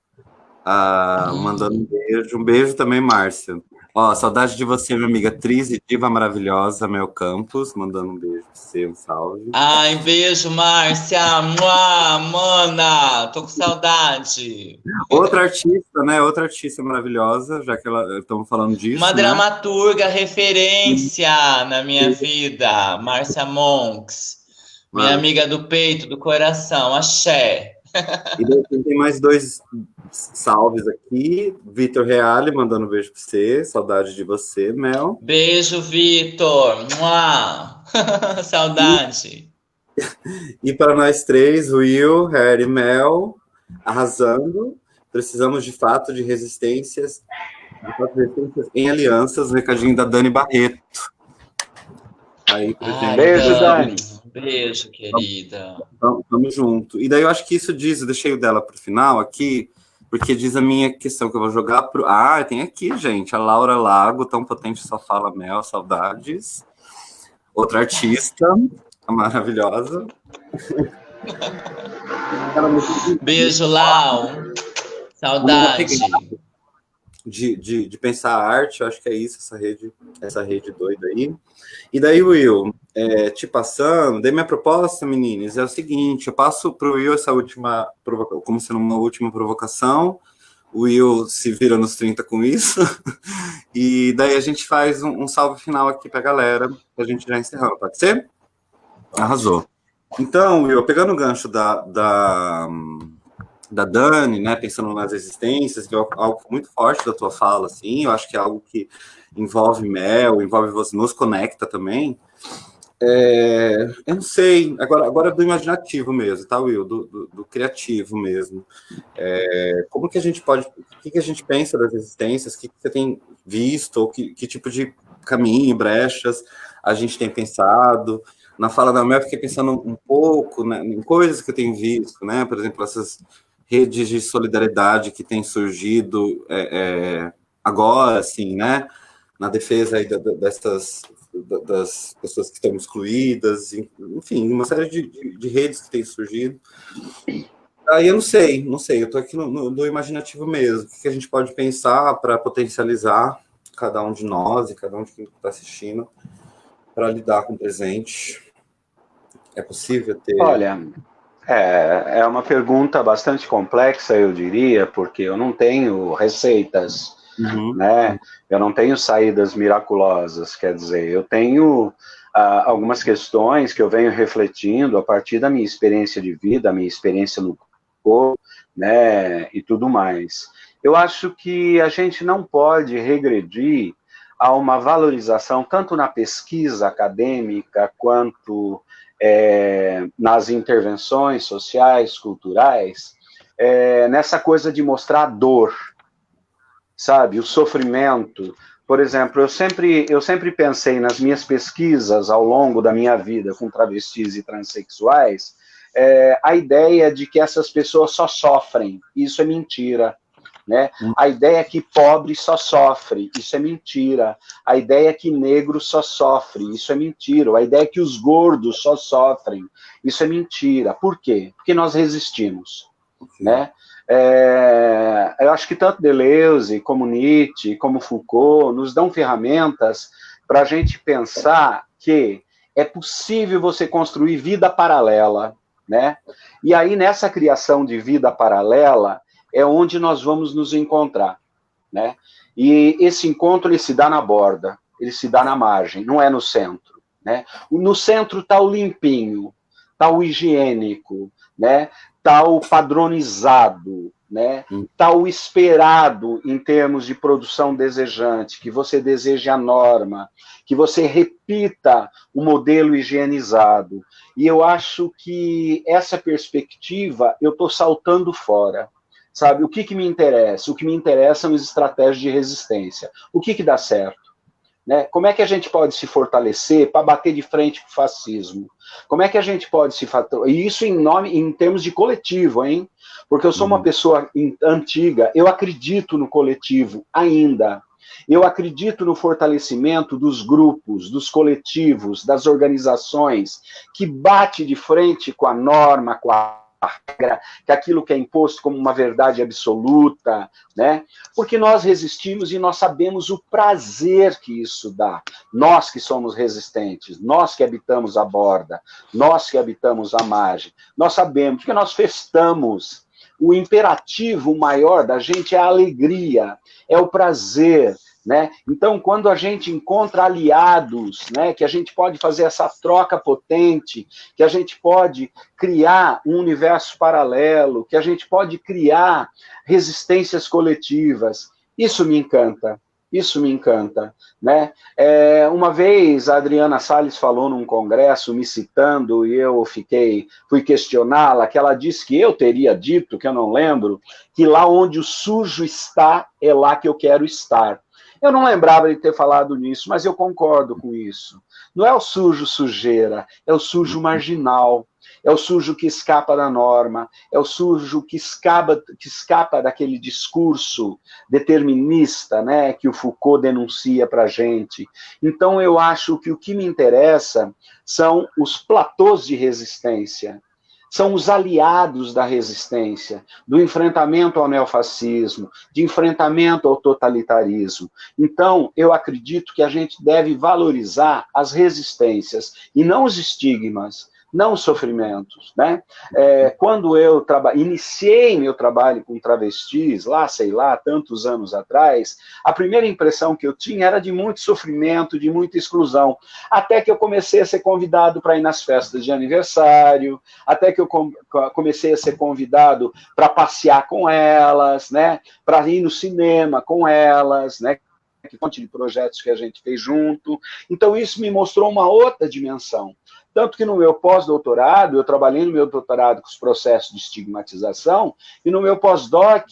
mandando um beijo. Um beijo também, Márcia. Ó, saudade de você, minha amiga atriz e diva maravilhosa, Mel Campos, mandando um beijo pra você, um salve. Ai, beijo, Márcia. Mua, mana, tô com saudade. Outra artista, né? Outra artista maravilhosa, já que estamos falando disso, Uma né? dramaturga referência na minha vida, Márcia Monks. Minha amiga do peito, do coração, axé. E daí tem mais 2 salves aqui. Vitor Reale mandando um beijo pra você. Saudade de você, Mel. Beijo, Vitor. Mua. Saudade. E para nós 3, Will, Harry e Mel, arrasando. Precisamos de fato de resistências em alianças. Recadinho da Dani Barreto. Aí, beijo, Dani. Beijo, querida. Tamo junto. E daí eu acho que isso diz, eu deixei o dela pro final aqui, porque diz a minha questão que eu vou jogar pro... Ah, tem aqui, gente, a Laura Lago, tão potente, só fala Mel, saudades. Outra artista, a maravilhosa. Beijo, Lau. Saudade. De pensar a arte, eu acho que é isso, essa rede doida aí. E daí, Will, te passando, daí minha proposta, meninas, é o seguinte, eu passo para o Will essa última provocação, como sendo uma última provocação, o Will se vira nos 30 com isso, e daí a gente faz um salve final aqui para a galera, para a gente já encerrar, pode ser? Arrasou. Então, Will, pegando o gancho da Dani, né, pensando nas existências, que é algo muito forte da tua fala, assim, eu acho que é algo que envolve Mel, envolve você, nos conecta também. Eu não sei, agora do imaginativo mesmo, tá, Will? Do criativo mesmo. Como que a gente pode, o que a gente pensa das existências, o que você tem visto, ou que tipo de caminho, brechas a gente tem pensado? Na fala da Mel, eu fiquei pensando um pouco, né, em coisas que eu tenho visto, né, por exemplo, essas redes de solidariedade que têm surgido agora, assim, né, na defesa aí das pessoas que estão excluídas, enfim, uma série de redes que têm surgido. Aí eu não sei, eu estou aqui no imaginativo mesmo, o que a gente pode pensar para potencializar cada um de nós e cada um de quem está assistindo para lidar com o presente. É possível ter... Olha, é uma pergunta bastante complexa, eu diria, porque eu não tenho receitas, né? Eu não tenho saídas miraculosas, quer dizer, eu tenho algumas questões que eu venho refletindo a partir da minha experiência de vida, a minha experiência no corpo, né, e tudo mais. Eu acho que a gente não pode regredir a uma valorização, tanto na pesquisa acadêmica, quanto nas intervenções sociais, culturais, nessa coisa de mostrar a dor, sabe, o sofrimento. Por exemplo, eu sempre pensei nas minhas pesquisas ao longo da minha vida com travestis e transexuais, a ideia de que essas pessoas só sofrem. Isso é mentira. Né? A ideia que pobre só sofre, isso é mentira. A ideia que negro só sofre, isso é mentira. A ideia que os gordos só sofrem, isso é mentira. Por quê? Porque nós resistimos. Né? Eu acho que tanto Deleuze, como Nietzsche, como Foucault, nos dão ferramentas para a gente pensar que é possível você construir vida paralela. Né? E aí, nessa criação de vida paralela, é onde nós vamos nos encontrar, né? E esse encontro, ele se dá na borda, ele se dá na margem, não é no centro, né? No centro está o limpinho, está o higiênico, né? Está o padronizado, né? Está o esperado em termos de produção desejante, que você deseje a norma, que você repita o modelo higienizado. E eu acho que essa perspectiva eu estou saltando fora. Sabe, o que me interessa? O que me interessa são as estratégias de resistência. O que dá certo? Né? Como é que a gente pode se fortalecer para bater de frente com o fascismo? Como é que a gente pode se... E isso em termos de coletivo, hein? Porque eu sou uma pessoa antiga, eu acredito no coletivo ainda. Eu acredito no fortalecimento dos grupos, dos coletivos, das organizações, que bate de frente com a norma, com a regra, que aquilo que é imposto como uma verdade absoluta, né? Porque nós resistimos e nós sabemos o prazer que isso dá. Nós que somos resistentes, nós que habitamos a borda, nós que habitamos a margem, nós sabemos que nós festamos. O imperativo maior da gente é a alegria, é o prazer, né? Então, quando a gente encontra aliados, né, que a gente pode fazer essa troca potente, que a gente pode criar um universo paralelo, que a gente pode criar resistências coletivas, isso me encanta. Isso me encanta, né? Uma vez a Adriana Salles falou num congresso, me citando, e eu fui questioná-la, que ela disse que eu teria dito, que eu não lembro, que lá onde o sujo está, é lá que eu quero estar. Eu não lembrava de ter falado nisso, mas eu concordo com isso. Não é o sujo sujeira, é o sujo marginal, é o sujo que escapa da norma, é o sujo que escapa daquele discurso determinista, né, que o Foucault denuncia para a gente. Então, eu acho que o que me interessa são os platôs de resistência, são os aliados da resistência, do enfrentamento ao neofascismo, de enfrentamento ao totalitarismo. Então, eu acredito que a gente deve valorizar as resistências e não os estigmas, não os sofrimentos, né? Quando eu iniciei meu trabalho com travestis, lá, sei lá, tantos anos atrás, a primeira impressão que eu tinha era de muito sofrimento, de muita exclusão, até que eu comecei a ser convidado para ir nas festas de aniversário, até que eu comecei a ser convidado para passear com elas, né? Para ir no cinema com elas, né? Que monte de projetos que a gente fez junto. Então, isso me mostrou uma outra dimensão. Tanto que no meu pós-doutorado, eu trabalhei no meu doutorado com os processos de estigmatização, e no meu pós-doc,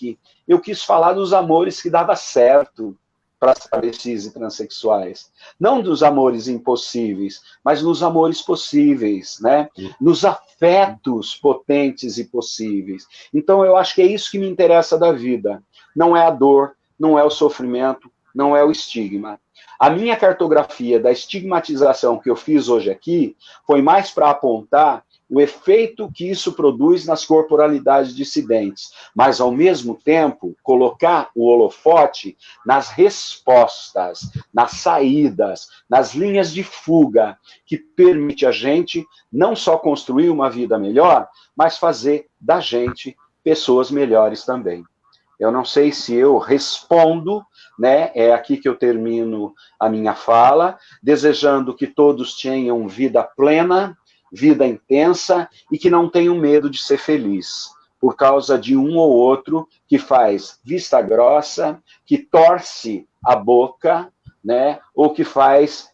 eu quis falar dos amores que dava certo para as travestis e transexuais. Não dos amores impossíveis, mas nos amores possíveis, né? Nos afetos potentes e possíveis. Então, eu acho que é isso que me interessa da vida. Não é a dor, não é o sofrimento, não é o estigma. A minha cartografia da estigmatização que eu fiz hoje aqui foi mais para apontar o efeito que isso produz nas corporalidades dissidentes, mas, ao mesmo tempo, colocar o holofote nas respostas, nas saídas, nas linhas de fuga, que permite a gente não só construir uma vida melhor, mas fazer da gente pessoas melhores também. Eu não sei se eu respondo, né? É aqui que eu termino a minha fala, desejando que todos tenham vida plena, vida intensa e que não tenham medo de ser feliz, por causa de um ou outro que faz vista grossa, que torce a boca, né? Ou que faz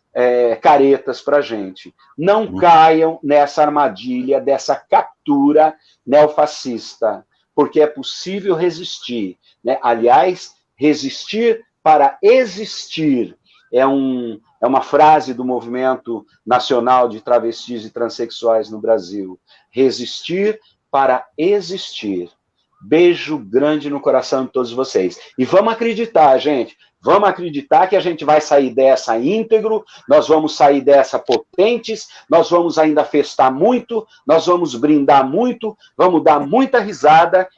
caretas para a gente. Não caiam nessa armadilha, dessa captura neofascista, porque é possível resistir, né? Aliás, resistir para existir é uma frase do movimento nacional de travestis e transexuais no Brasil. Resistir para existir. Beijo grande no coração de todos vocês. E vamos acreditar, gente. Vamos acreditar que a gente vai sair dessa íntegro, nós vamos sair dessa potentes, nós vamos ainda festar muito, nós vamos brindar muito, vamos dar muita risada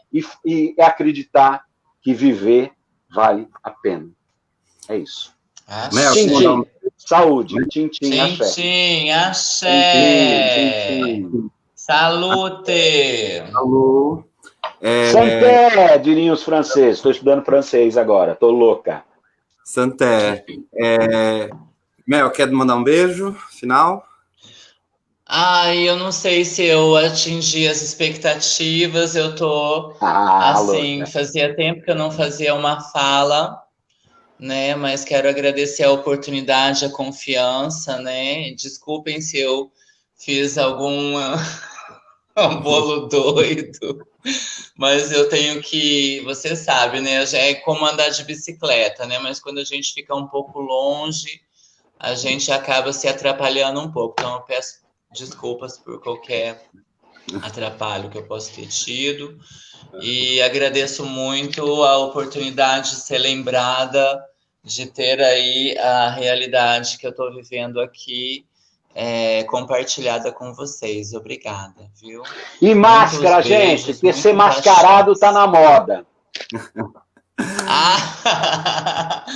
e acreditar que viver vale a pena. É isso. Tchim, tchim. Saúde. Tchim, tchim, axé. Tchim, axé. Salute. Alô. Santé, diriam os franceses. Estou estudando francês agora, estou louca. Santé. Mel, quer mandar um beijo final? Eu não sei se eu atingi as expectativas, eu tô assim, louca. Fazia tempo que eu não fazia uma fala, né? Mas quero agradecer a oportunidade, a confiança, né? Desculpem se eu fiz algum bolo doido, mas eu tenho que, você sabe, né? Já é como andar de bicicleta, né? Mas quando a gente fica um pouco longe, a gente acaba se atrapalhando um pouco. Então eu peço desculpas por qualquer atrapalho que eu possa ter tido. E agradeço muito a oportunidade de ser lembrada, de ter aí a realidade que eu estou vivendo aqui compartilhada com vocês. Obrigada, viu? E máscara, gente, porque ser mascarado tá na moda.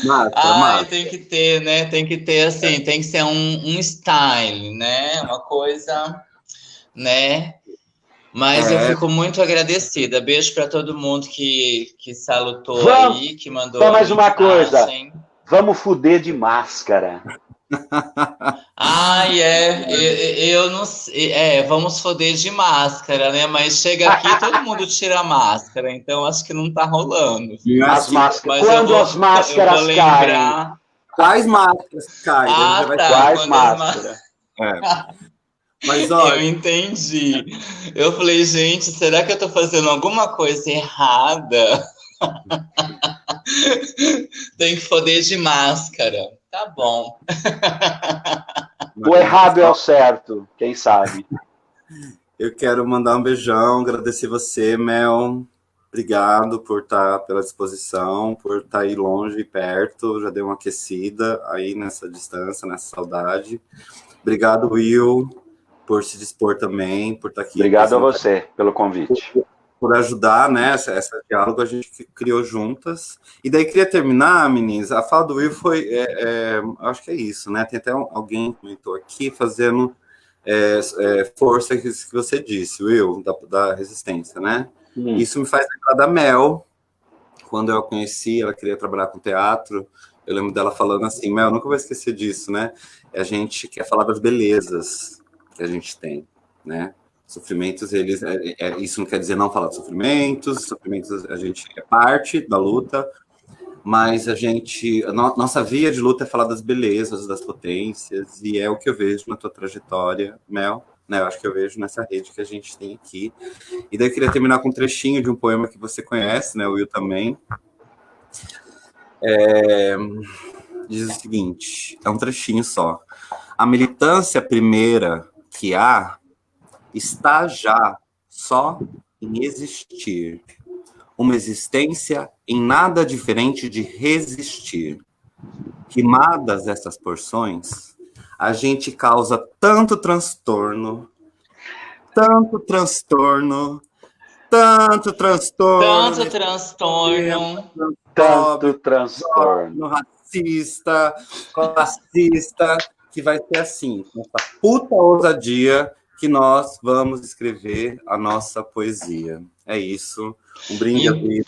Máscara. Tem que ter, né? Tem que ter, assim, tem que ser um style, né? Uma coisa, né? Mas eu fico muito agradecida. Beijo para todo mundo que salutou aí, que mandou. Só mais uma coisa. Vamos fuder de máscara. Eu não sei. Vamos foder de máscara, né? Mas chega aqui todo mundo tira a máscara, então acho que não tá rolando. As máscaras. Quando as máscaras caem? Quais máscaras caem? Quais máscaras? Mas, olha... Eu entendi. Eu falei, gente, será que eu tô fazendo alguma coisa errada? Tem que foder de máscara. Tá bom. O errado é o certo, quem sabe. Eu quero mandar um beijão, agradecer você, Mel. Obrigado por estar pela disposição, por estar aí longe e perto. Já deu uma aquecida aí nessa distância, nessa saudade. Obrigado, Will, por se dispor também, por estar aqui. Obrigado a você pelo convite. Por ajudar, né, esse diálogo a gente criou juntas. E daí queria terminar, meninas, a fala do Will foi, acho que é isso, né, tem até alguém que comentou aqui, fazendo força que você disse, Will, da resistência, né? Isso me faz lembrar da Mel, quando eu a conheci, ela queria trabalhar com teatro, eu lembro dela falando assim, Mel, nunca vou esquecer disso, né, a gente quer falar das belezas que a gente tem, né? Sofrimentos, eles, isso não quer dizer não falar de sofrimentos a gente é parte da luta, mas nossa via de luta é falar das belezas, das potências, e é o que eu vejo na tua trajetória, Mel, né? Eu acho que eu vejo nessa rede que a gente tem aqui. E daí eu queria terminar com um trechinho de um poema que você conhece, né? O Will também. Diz o seguinte, é um trechinho só. A militância primeira que há está já só em existir. Uma existência em nada diferente de resistir. Rimadas essas porções, a gente causa tanto transtorno, tanto transtorno, tanto transtorno, tanto transtorno, racista, classista, que vai ser assim, com essa puta ousadia que nós vamos escrever a nossa poesia. É isso. Um brinde à vida.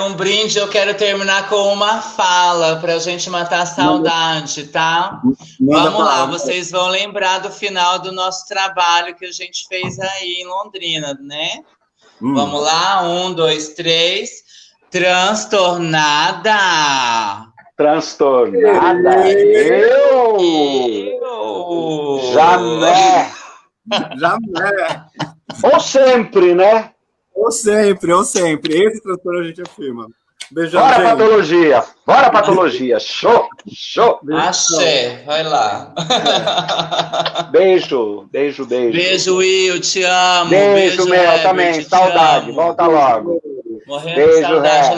Um brinde, eu quero terminar com uma fala para a gente matar a saudade, tá? Vamos lá, vocês vão lembrar do final do nosso trabalho que a gente fez aí em Londrina, né? Vamos lá, 1, 2, 3. Transtornada! Transtornada! Eu! Jamais! Ou sempre, né? Ou sempre. Esse transtorno a gente afirma. Beijão, bora, gente. Bora, patologia. Show! Axé, vai lá. Beijo. Beijo, Will, te amo. Beijo, Mel, também. Saudade. Volta logo. Morrendo de saudade.